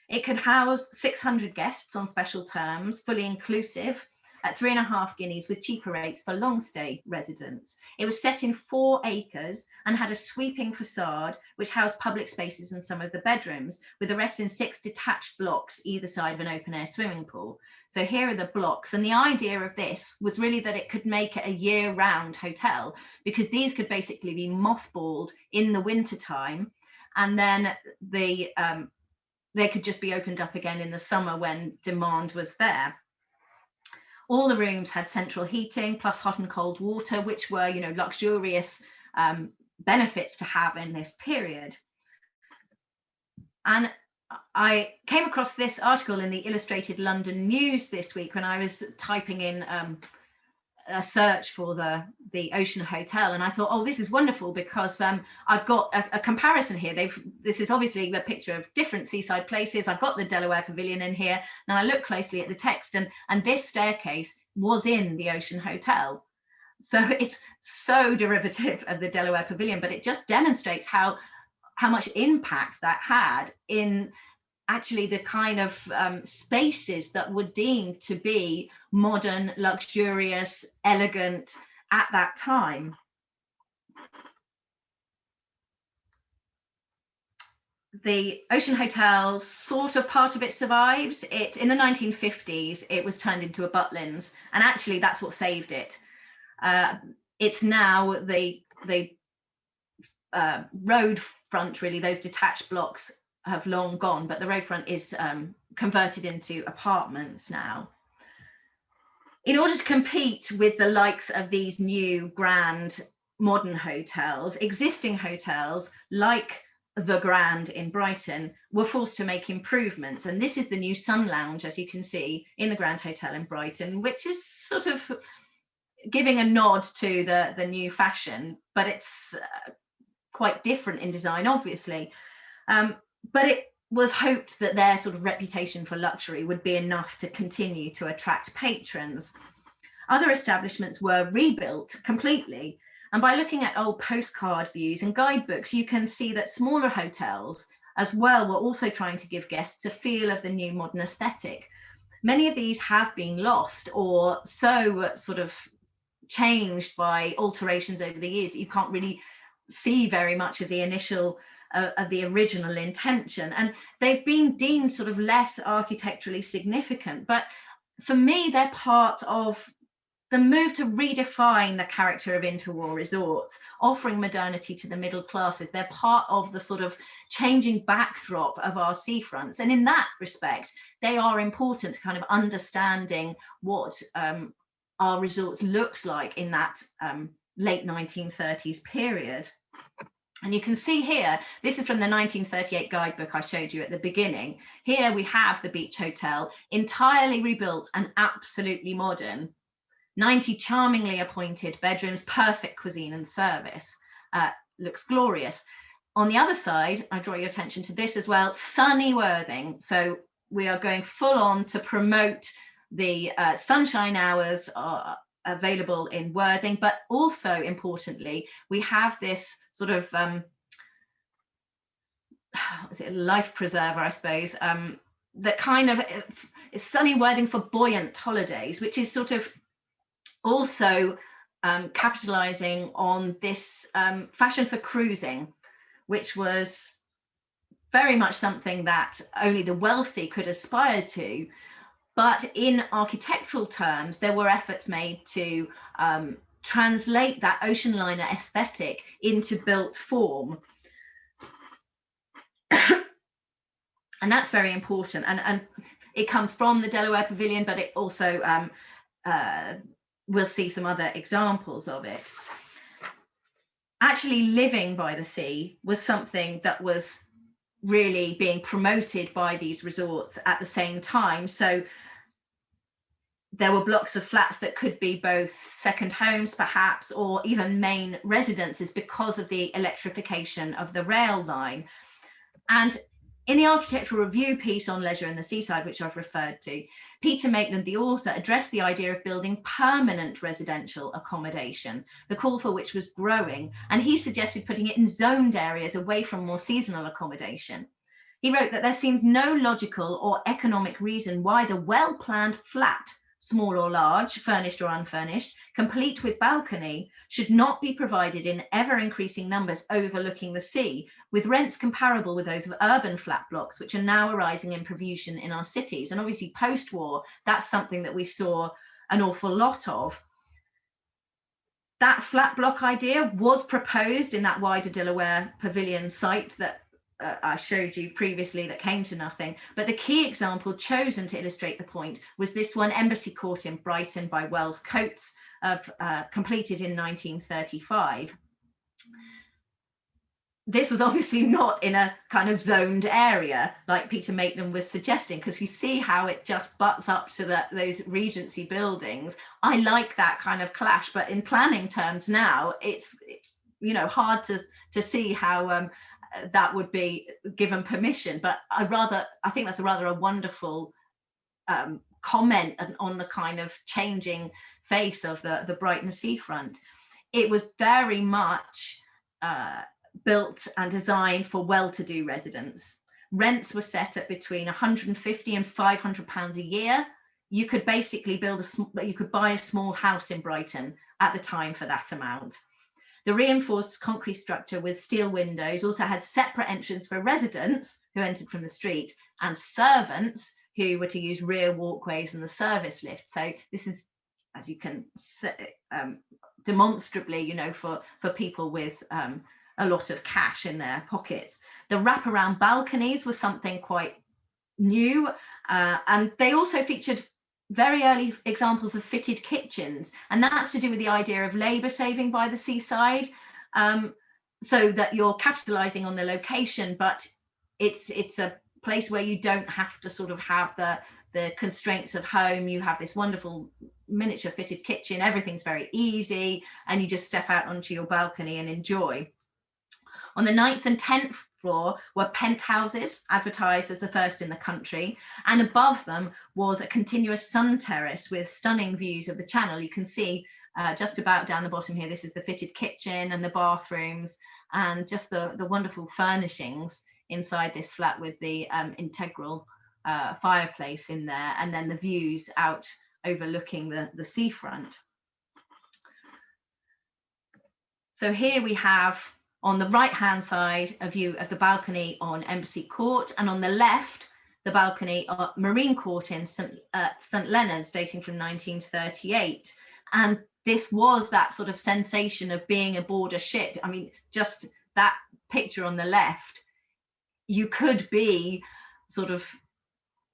B: It could house 600 guests on special terms, fully inclusive, at 3.5 guineas with cheaper rates for long stay residents. It was set in 4 acres and had a sweeping facade which housed public spaces and some of the bedrooms, with the rest in 6 detached blocks either side of an open air swimming pool. So here are the blocks, and the idea of this was really that it could make it a year-round hotel, because these could basically be mothballed in the winter time, and then they could just be opened up again in the summer when demand was there. All the rooms had central heating plus hot and cold water, which were, luxurious benefits to have in this period. And I came across this article in the Illustrated London News this week when I was typing in a search for the Ocean Hotel, and I thought, oh, this is wonderful, because I've got a comparison here. This is obviously a picture of different seaside places. I've got the Delaware Pavilion in here. Now I look closely at the text, and this staircase was in the Ocean Hotel. So it's so derivative of the Delaware Pavilion, but it just demonstrates how much impact that had in actually the kind of spaces that were deemed to be modern, luxurious, elegant at that time. The Ocean Hotel, sort of part of it survives. In the 1950s, it was turned into a Butlins, and actually that's what saved it. It's now the road front, really. Those detached blocks have long gone, but the road front is converted into apartments now. In order to compete with the likes of these new grand modern hotels, existing hotels like the Grand in Brighton were forced to make improvements. And this is the new Sun Lounge, as you can see, in the Grand Hotel in Brighton, which is sort of giving a nod to the new fashion, but it's quite different in design, obviously. But it was hoped that their sort of reputation for luxury would be enough to continue to attract patrons. Other establishments were rebuilt completely. And by looking at old postcard views and guidebooks, you can see that smaller hotels as well were also trying to give guests a feel of the new modern aesthetic. Many of these have been lost or so sort of changed by alterations over the years that you can't really see very much of the initial of the original intention, and they've been deemed sort of less architecturally significant. But for me, they're part of the move to redefine the character of interwar resorts, offering modernity to the middle classes. They're part of the sort of changing backdrop of our seafronts. And in that respect, they are important to kind of understanding what our resorts looked like in that late 1930s period. And you can see here, this is from the 1938 guidebook I showed you at the beginning. Here we have the Beach Hotel, entirely rebuilt and absolutely modern. 90 charmingly appointed bedrooms, perfect cuisine and service. Looks glorious. On the other side, I draw your attention to this as well, sunny Worthing. So we are going full on to promote the sunshine hours are available in Worthing, but also importantly, we have this sort of, is it a life preserver, I suppose, that kind of is sunny Worthing for buoyant holidays, which is sort of also capitalizing on this fashion for cruising, which was very much something that only the wealthy could aspire to. But in architectural terms, there were efforts made to translate that ocean liner aesthetic into built form. And that's very important. And it comes from the Delaware Pavilion, but it also we'll see some other examples of it. Actually living by the sea was something that was really being promoted by these resorts at the same time. So there were blocks of flats that could be both second homes perhaps, or even main residences because of the electrification of the rail line. And in the architectural review piece on leisure and the seaside, which I've referred to, Peter Maitland, the author, addressed the idea of building permanent residential accommodation, the call for which was growing, and he suggested putting it in zoned areas away from more seasonal accommodation. He wrote that there seems no logical or economic reason why the well-planned flat, small or large, furnished or unfurnished, complete with balcony, should not be provided in ever-increasing numbers overlooking the sea, with rents comparable with those of urban flat blocks, which are now arising in profusion in our cities. And obviously post-war, that's something that we saw an awful lot of. That flat block idea was proposed in that wider Delaware Pavilion site that I showed you previously that came to nothing, but the key example chosen to illustrate the point was this one, Embassy Court in Brighton by Wells Coates, completed in 1935. This was obviously not in a kind of zoned area like Peter Maitland was suggesting, because you see how it just butts up to those Regency buildings. I like that kind of clash, but in planning terms now, it's you know, hard to see how that would be given permission. But I think that's a wonderful comment on the kind of changing face of the Brighton seafront. It was very much built and designed for well-to-do residents. Rents were set at between 150 and 500 pounds a year. You could basically you could buy a small house in Brighton at the time for that amount. The reinforced concrete structure with steel windows also had separate entrance for residents who entered from the street and servants who were to use rear walkways and the service lift. So this is, as you can say, demonstrably, you know, for people with a lot of cash in their pockets. The wraparound balconies was something quite new, and they also featured very early examples of fitted kitchens, and that's to do with the idea of labour saving by the seaside, so that you're capitalising on the location, but it's a place where you don't have to sort of have the constraints of home. You have this wonderful miniature fitted kitchen, everything's very easy, and you just step out onto your balcony and enjoy. On the 9th and 10th floor were penthouses, advertised as the first in the country, and above them was a continuous sun terrace with stunning views of the channel. You can see just about down the bottom here, this is the fitted kitchen and the bathrooms and just the wonderful furnishings inside this flat with the integral fireplace in there, and then the views out overlooking the seafront. So here we have on the right hand side a view of the balcony on Embassy Court, and on the left the balcony at Marine Court in St Leonards, dating from 1938. And this was that sort of sensation of being aboard a ship. I mean, just that picture on the left, you could be sort of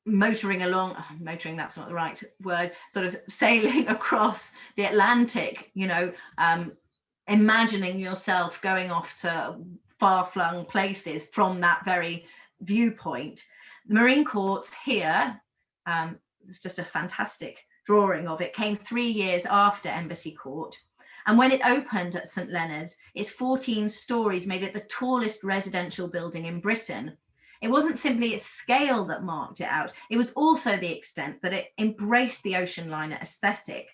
B: motoring along, motoring, that's not the right word, sort of sailing across the Atlantic, you know, imagining yourself going off to far-flung places from that very viewpoint. The Marine Court here, it's just a fantastic drawing of it, came 3 years after Embassy Court. And when it opened at St Leonards, it's 14 stories, made it the tallest residential building in Britain. It wasn't simply its scale that marked it out, it was also the extent that it embraced the ocean liner aesthetic.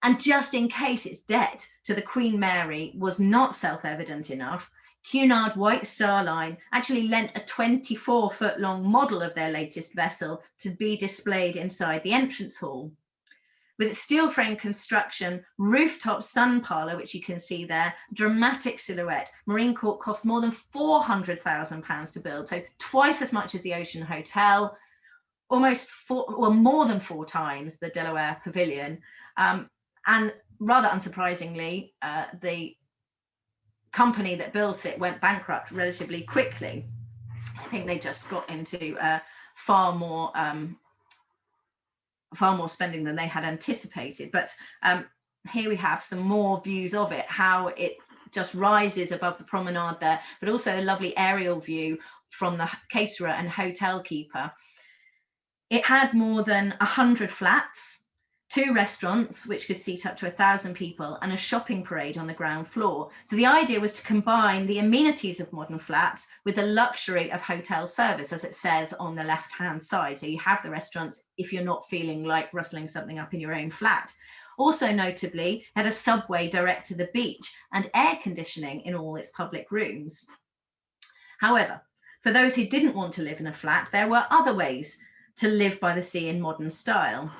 B: And just in case its debt to the Queen Mary was not self-evident enough, Cunard White Star Line actually lent a 24-foot long model of their latest vessel to be displayed inside the entrance hall. With its steel frame construction, rooftop sun parlour, which you can see there, dramatic silhouette, Marine Court cost more than £400,000 to build, so twice as much as the Ocean Hotel, more than 4 times the Delaware Pavilion. And rather unsurprisingly, the company that built it went bankrupt relatively quickly. I think they just got into far more spending than they had anticipated. But here we have some more views of it, how it just rises above the promenade there, but also a lovely aerial view from the caterer and hotel keeper. It had more than 100 flats, 2 restaurants, which could seat up to 1,000 people, and a shopping parade on the ground floor. So the idea was to combine the amenities of modern flats with the luxury of hotel service, as it says on the left-hand side. So you have the restaurants if you're not feeling like rustling something up in your own flat. Also notably, it had a subway direct to the beach and air conditioning in all its public rooms. However, for those who didn't want to live in a flat, there were other ways to live by the sea in modern style.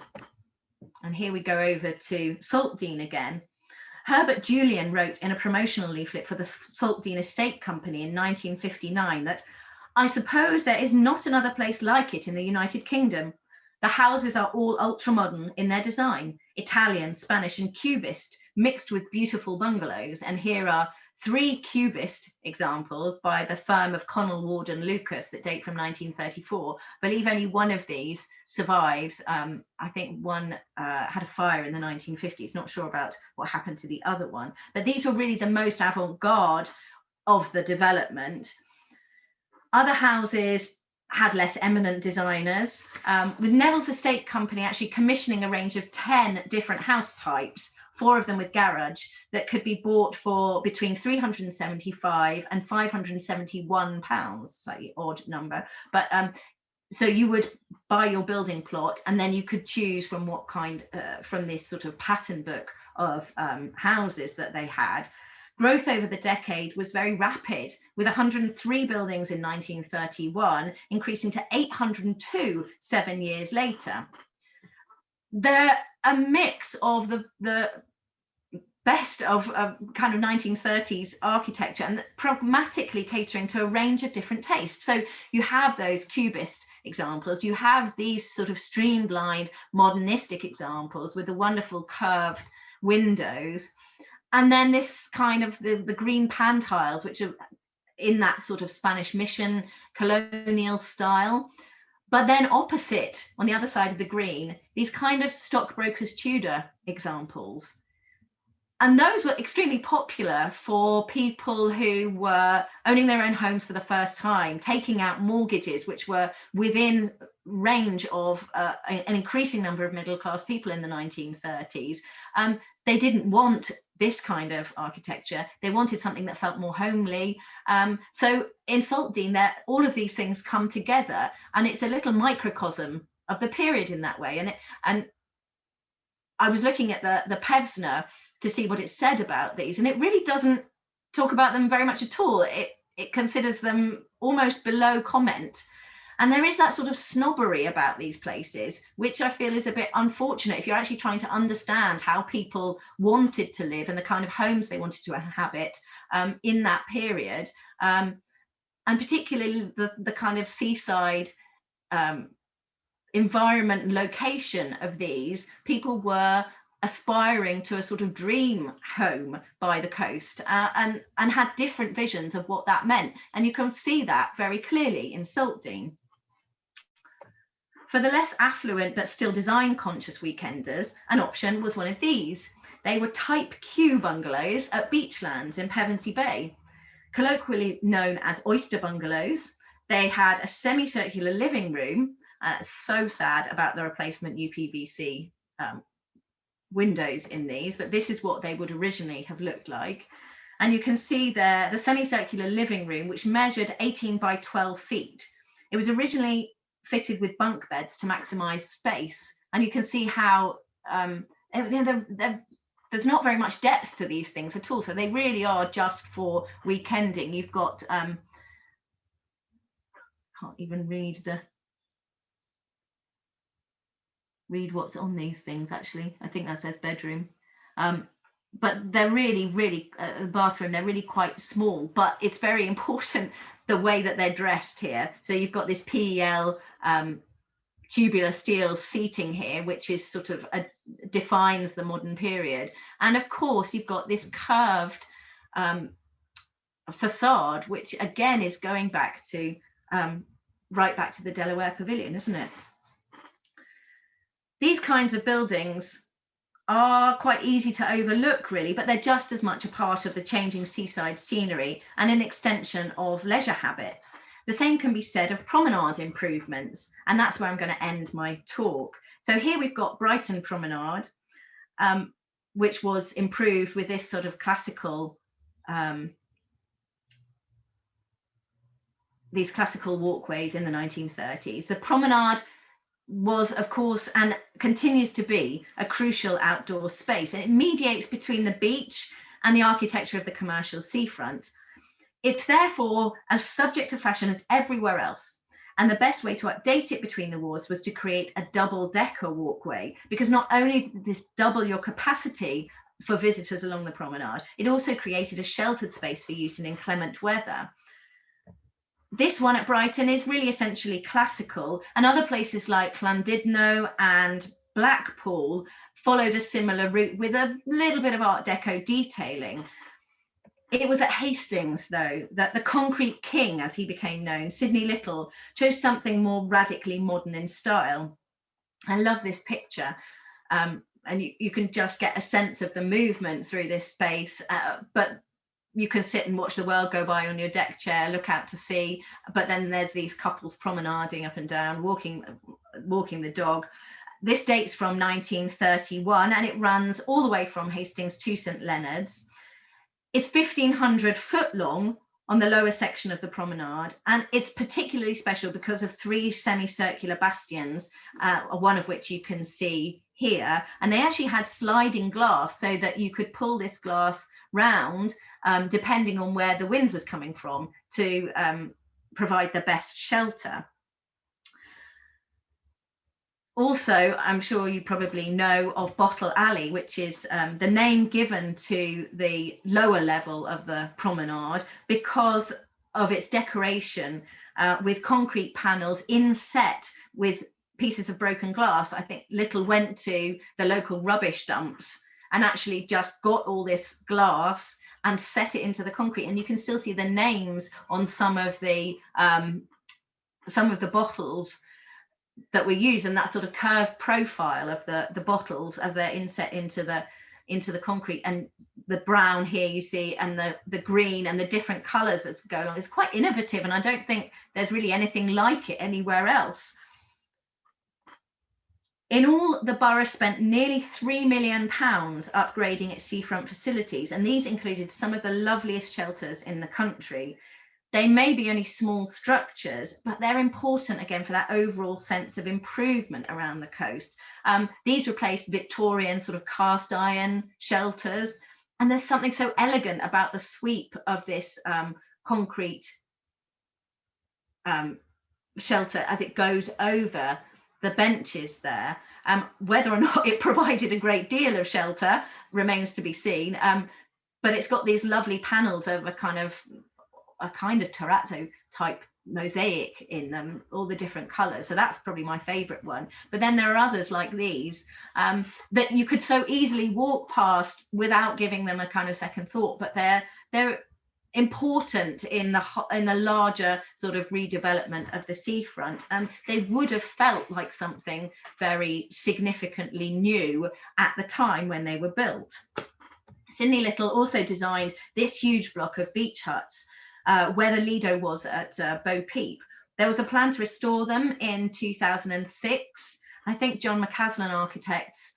B: And here we go over to Saltdean again. Herbert Julian wrote in a promotional leaflet for the Saltdean Estate Company in 1959 that, "I suppose there is not another place like it in the United Kingdom. The houses are all ultra-modern in their design, Italian, Spanish and Cubist, mixed with beautiful bungalows." And here are 3 Cubist examples by the firm of Connell, Ward and Lucas that date from 1934. I believe only one of these survives. I think one had a fire in the 1950s. Not sure about what happened to the other one. But these were really the most avant-garde of the development. Other houses had less eminent designers, with Neville's Estate Company actually commissioning a range of 10 different house types, 4 of them with garage, that could be bought for between £375 and £571, slightly odd number. But so you would buy your building plot and then you could choose from what kind, from this sort of pattern book of houses that they had. Growth over the decade was very rapid, with 103 buildings in 1931, increasing to 802 7 years later. They're a mix of the best of kind of 1930s architecture and pragmatically catering to a range of different tastes. So you have those Cubist examples, you have these sort of streamlined modernistic examples with the wonderful curved windows, and then this kind of the green pan tiles, which are in that sort of Spanish mission colonial style. But then opposite, on the other side of the green, these kind of stockbrokers Tudor examples. And those were extremely popular for people who were owning their own homes for the first time, taking out mortgages, which were within range of an increasing number of middle-class people in the 1930s. They didn't want this kind of architecture. They wanted something that felt more homely. So in Saltdean, all of these things come together, and it's a little microcosm of the period in that way. And I was looking at the Pevsner to see what it said about these, and it really doesn't talk about them very much at all. It considers them almost below comment. And there is that sort of snobbery about these places, which I feel is a bit unfortunate if you're actually trying to understand how people wanted to live and the kind of homes they wanted to inhabit in that period. And particularly the kind of seaside environment and location of these. People were aspiring to a sort of dream home by the coast and had different visions of what that meant. And you can see that very clearly in Saltdean. For the less affluent but still design conscious weekenders, an option was one of these. They were type Q bungalows at beachlands in Pevensey Bay, colloquially known as Oyster bungalows. They had a semicircular living room. So sad about the replacement UPVC windows in these, but this is what they would originally have looked like. And you can see there the semicircular living room, which measured 18 by 12 feet. It was originally fitted with bunk beds to maximize space. And you can see how there's not very much depth to these things at all. So they really are just for weekending. You've got, can't even read what's on these things, actually. I think that says bedroom. But they're really, bathroom, they're really quite small, but it's very important the way that they're dressed here. So you've got this PEL tubular steel seating here, which is sort of defines the modern period. And of course, you've got this curved facade, which again is going back to right back to the Delaware Pavilion, isn't it? These kinds of buildings are quite easy to overlook, really, but they're just as much a part of the changing seaside scenery and an extension of leisure habits. The same can be said of promenade improvements, and that's where I'm going to end my talk. So here we've got Brighton Promenade, which was improved with this sort of classical, these classical walkways in the 1930s. The promenade was, of course, and continues to be, a crucial outdoor space, and it mediates between the beach and the architecture of the commercial seafront. It's therefore as subject to fashion as everywhere else, and the best way to update it between the wars was to create a double-decker walkway, because not only did this double your capacity for visitors along the promenade, it also created a sheltered space for use in inclement weather. This one at Brighton is really essentially classical, and other places like Llandudno and Blackpool followed a similar route with a little bit of Art Deco detailing. It was at Hastings, though, that the concrete king, as he became known, Sidney Little, chose something more radically modern in style. I love this picture, and you can just get a sense of the movement through this space, but you can sit and watch the world go by on your deck chair, look out to sea, but then there's these couples promenading up and down, walking the dog. This dates from 1931, and it runs all the way from Hastings to St Leonards. It's 1,500 foot long on the lower section of the promenade, and it's particularly special because of 3 semicircular bastions, one of which you can see here. And they actually had sliding glass so that you could pull this glass round depending on where the wind was coming from to provide the best shelter. Also, I'm sure you probably know of Bottle Alley, which is the name given to the lower level of the promenade because of its decoration with concrete panels inset with pieces of broken glass. I think Little went to the local rubbish dumps and actually just got all this glass and set it into the concrete, and you can still see the names on some of the bottles that were used, and that sort of curved profile of the bottles as they're inset into the concrete, and the brown here you see, and the green and the different colors that's going on. It's quite innovative, and I don't think there's really anything like it anywhere else. In all, the borough spent nearly £3 million upgrading its seafront facilities, and these included some of the loveliest shelters in the country. They may be only small structures, but they're important again for that overall sense of improvement around the coast. These replaced Victorian sort of cast iron shelters, and there's something so elegant about the sweep of this concrete shelter as it goes over the benches there. Whether or not it provided a great deal of shelter remains to be seen, but it's got these lovely panels of a kind of terrazzo type mosaic in them, all the different colors. So that's probably my favorite one. But then there are others like these that you could so easily walk past without giving them a kind of second thought, but they're important in the larger sort of redevelopment of the seafront, and they would have felt like something very significantly new at the time when they were built. Sidney Little also designed this huge block of beach huts where the Lido was at Bo Peep. There was a plan to restore them in 2006. I think John McCaslin Architects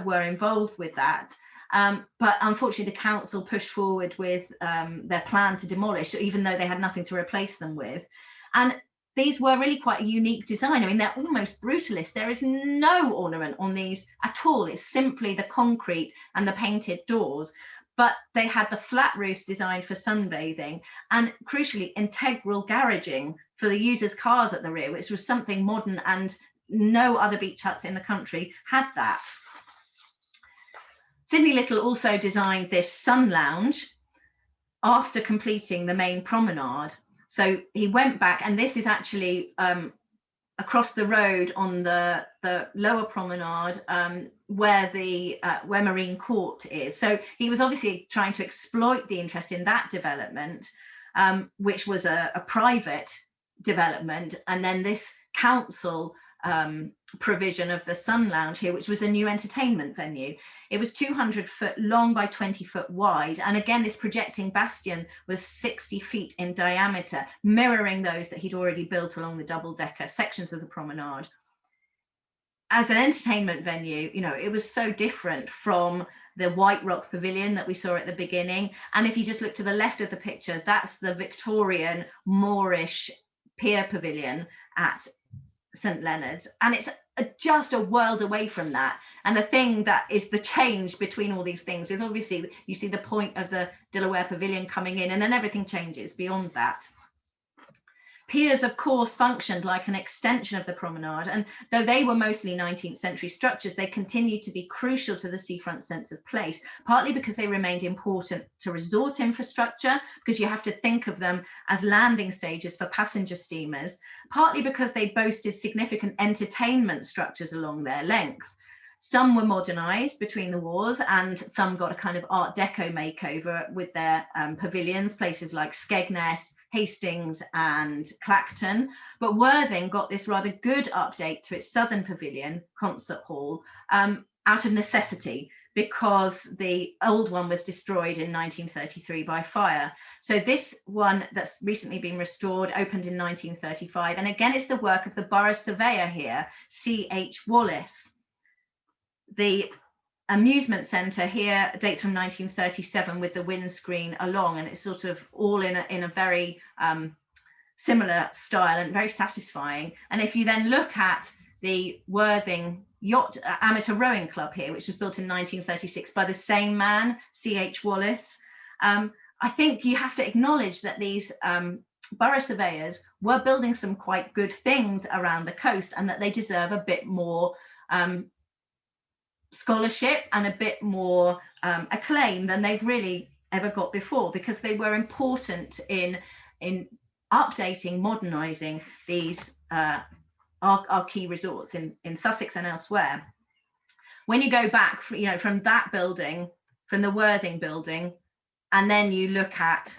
B: were involved with that. But unfortunately, the council pushed forward with their plan to demolish, even though they had nothing to replace them with. And these were really quite a unique design. I mean, they're almost brutalist. There is no ornament on these at all. It's simply the concrete and the painted doors. But they had the flat roofs designed for sunbathing, and crucially, integral garaging for the users' cars at the rear, which was something modern, and no other beach huts in the country had that. Sidney Little also designed this sun lounge after completing the main promenade. So he went back, and this is actually across the road on the lower promenade where Marine Court is. So he was obviously trying to exploit the interest in that development, which was a private development, and then this council provision of the Sun Lounge here, which was a new entertainment venue. It was 200 foot long by 20 foot wide, and again this projecting bastion was 60 feet in diameter, mirroring those that he'd already built along the double-decker sections of the promenade. As an entertainment venue, you know, it was so different from the White Rock Pavilion that we saw at the beginning. And if you just look to the left of the picture, that's the Victorian Moorish Pier Pavilion at St Leonards, and it's just a world away from that. And the thing that is the change between all these things is obviously you see the point of the Delaware Pavilion coming in, and then everything changes beyond that. Piers, of course, functioned like an extension of the promenade, and though they were mostly 19th century structures, they continued to be crucial to the seafront sense of place, partly because they remained important to resort infrastructure, because you have to think of them as landing stages for passenger steamers, partly because they boasted significant entertainment structures along their length. Some were modernised between the wars, and some got a kind of Art Deco makeover with their pavilions, places like Skegness, Hastings and Clacton, but Worthing got this rather good update to its southern pavilion, Concert Hall, out of necessity, because the old one was destroyed in 1933 by fire. So this one that's recently been restored opened in 1935, and again it's the work of the borough surveyor here, C.H. Wallis. The amusement centre here dates from 1937 with the windscreen along, and it's sort of all in a very similar style and very satisfying. And if you then look at the Worthing Yacht Amateur Rowing Club here, which was built in 1936 by the same man, C.H. Wallis, I think you have to acknowledge that these borough surveyors were building some quite good things around the coast, and that they deserve a bit more scholarship and a bit more acclaim than they've really ever got before, because they were important in updating, modernising these our key resorts in Sussex and elsewhere. When you go back, you know, from that building, from the Worthing building, and then you look at,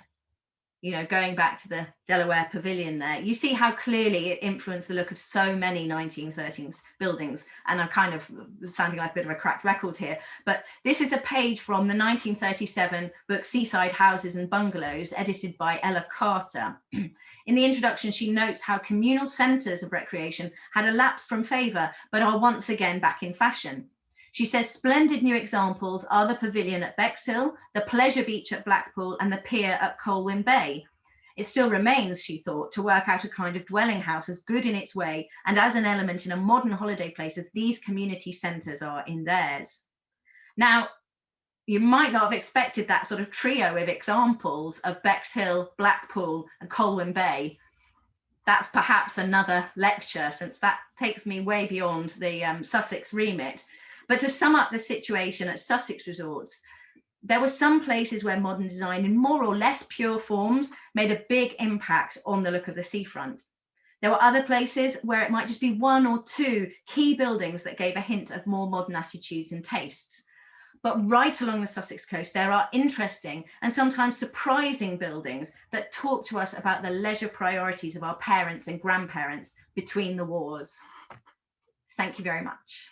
B: you know, going back to the Delaware Pavilion there, you see how clearly it influenced the look of so many 1913s buildings. And I'm kind of sounding like a bit of a cracked record here, but this is a page from the 1937 book Seaside Houses and Bungalows, edited by Ella Carter. In the introduction, she notes how communal centres of recreation had elapsed from favour, but are once again back in fashion. She says splendid new examples are the Pavilion at Bexhill, the Pleasure Beach at Blackpool, and the Pier at Colwyn Bay. It still remains, she thought, to work out a kind of dwelling house as good in its way and as an element in a modern holiday place as these community centres are in theirs. Now, you might not have expected that sort of trio of examples of Bexhill, Blackpool, and Colwyn Bay that's perhaps another lecture, since that takes me way beyond the Sussex remit. But to sum up the situation at Sussex resorts, there were some places where modern design in more or less pure forms made a big impact on the look of the seafront. There were other places where it might just be one or two key buildings that gave a hint of more modern attitudes and tastes. But right along the Sussex coast, there are interesting and sometimes surprising buildings that talk to us about the leisure priorities of our parents and grandparents between the wars. Thank you very much.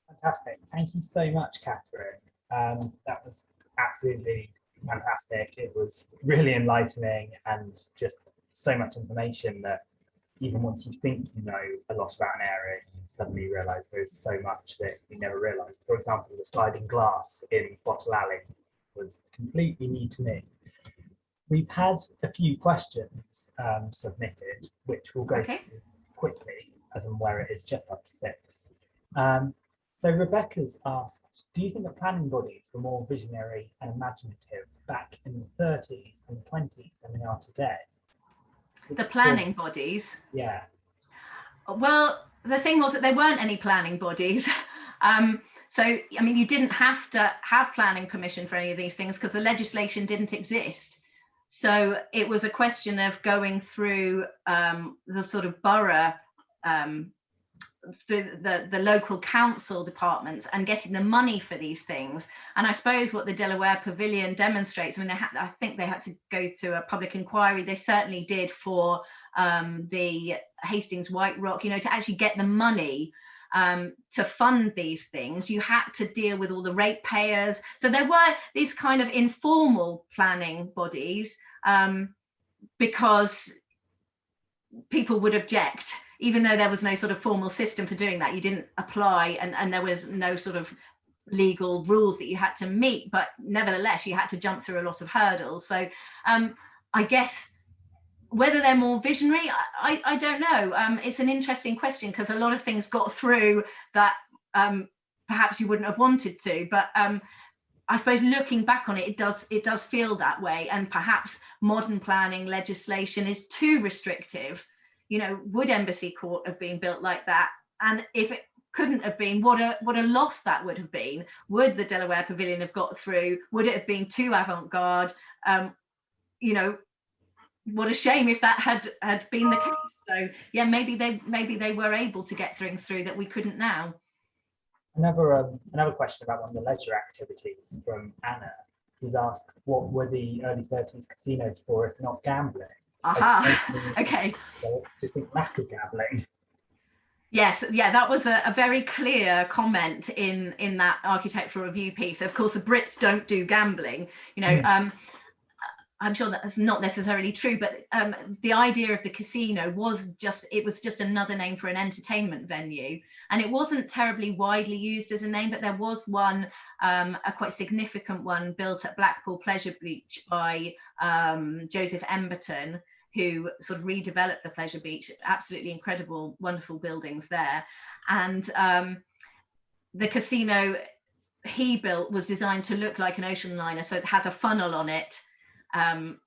C: Fantastic. Thank you so much, Kathryn. That was absolutely fantastic. It was really enlightening and just so much information that even once you think you know a lot about an area, you suddenly realise there's so much that you never realised. For example, the sliding glass in Bottle Alley was completely new to me. We've had a few questions submitted, which we'll go through quickly, as and where it is just after 6. So Rebecca's asked, do you think that planning bodies were more visionary and imaginative back in the 30s and the 20s than they are today?
B: The planning bodies?
C: Yeah.
B: Well, the thing was that there weren't any planning bodies. So, I mean, you didn't have to have planning permission for any of these things because the legislation didn't exist. So it was a question of going through the sort of borough, through the local council departments and getting the money for these things. And I suppose what the Delaware Pavilion demonstrates, I mean, I think they had to go to a public inquiry. They certainly did for the Hastings White Rock, you know, to actually get the money to fund these things. You had to deal with all the ratepayers. So there were these kind of informal planning bodies because people would object. Even though there was no sort of formal system for doing that, you didn't apply and there was no sort of legal rules that you had to meet, but nevertheless, you had to jump through a lot of hurdles. So I guess whether they're more visionary, I don't know. It's an interesting question because a lot of things got through that perhaps you wouldn't have wanted to, but I suppose looking back on it, it does feel that way. And perhaps modern planning legislation is too restrictive. You know, would Embassy Court have been built like that? And if it couldn't have been, what a loss that would have been. Would the Delaware Pavilion have got through? Would it have been too avant-garde? You know, what a shame if that had been the case. So yeah, maybe they were able to get things through that we couldn't now.
C: Another question about one of the leisure activities from Anna, who's asked, what were the early 30s casinos for if not gambling?
B: Okay.
C: Just think lack of gambling.
B: Yes, yeah, that was a very clear comment in that architectural review piece. Of course, the Brits don't do gambling. You know, I'm sure that's not necessarily true, but the idea of the casino was just another name for an entertainment venue, and it wasn't terribly widely used as a name, but there was one, a quite significant one, built at Blackpool Pleasure Beach by Joseph Emberton, who sort of redeveloped the Pleasure Beach. Absolutely incredible, wonderful buildings there. And the casino he built was designed to look like an ocean liner, so it has a funnel on it. And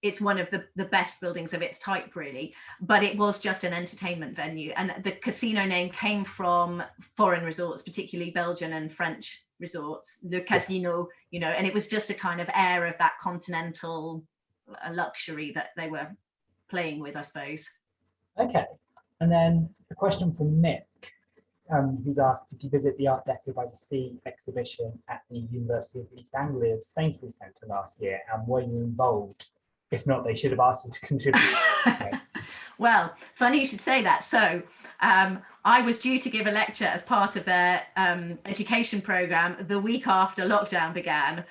B: it's one of the best buildings of its type, really, but it was just an entertainment venue. And the casino name came from foreign resorts, particularly Belgian and French resorts, Le Casino, you know, and it was just a kind of air of that continental luxury that they were playing with, I suppose. Okay,
C: and then a question from Nick, who's asked, did you visit the Art Deco by the Sea exhibition at the University of East Anglia's Sainsbury Centre last year, and were you involved? If not, they should have asked you to contribute.
B: Well, funny you should say that. So I was due to give a lecture as part of their education programme the week after lockdown began.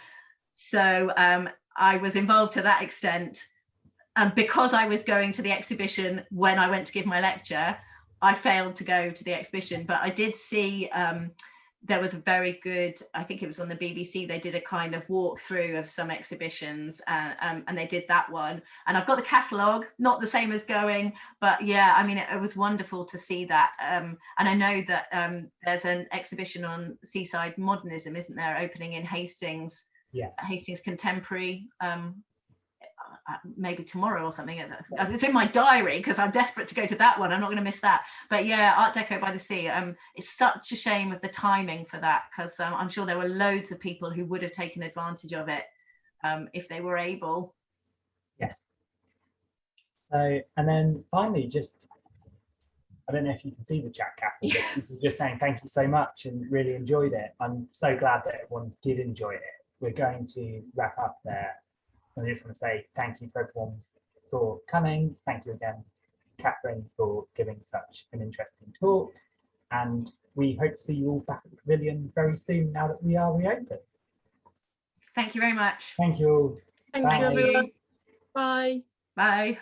B: So I was involved to that extent. And because I was going to the exhibition when I went to give my lecture, I failed to go to the exhibition, but I did see there was a very good, I think it was on the BBC, they did a kind of walkthrough of some exhibitions and they did that one. And I've got the catalogue, not the same as going, but yeah, I mean, it was wonderful to see that. And I know that there's an exhibition on seaside modernism, isn't there, opening in Hastings?
C: Yes.
B: Hastings Contemporary. maybe tomorrow or something. It's in my diary because I'm desperate to go to that one. I'm not going to miss that. But yeah, Art Deco by the Sea. It's such a shame of the timing for that, because I'm sure there were loads of people who would have taken advantage of it if they were able.
C: Yes. So, and then finally, just, I don't know if you can see the chat, Kathryn, but people just saying thank you so much and really enjoyed it. I'm so glad that everyone did enjoy it. We're going to wrap up there. I just want to say thank you for everyone for coming. Thank you again, Kathryn, for giving such an interesting talk. And we hope to see you all back at the Pavilion very soon now that we are reopened.
B: Thank you very much.
C: Thank you all.
A: Thank you, everyone. Bye.
B: Bye.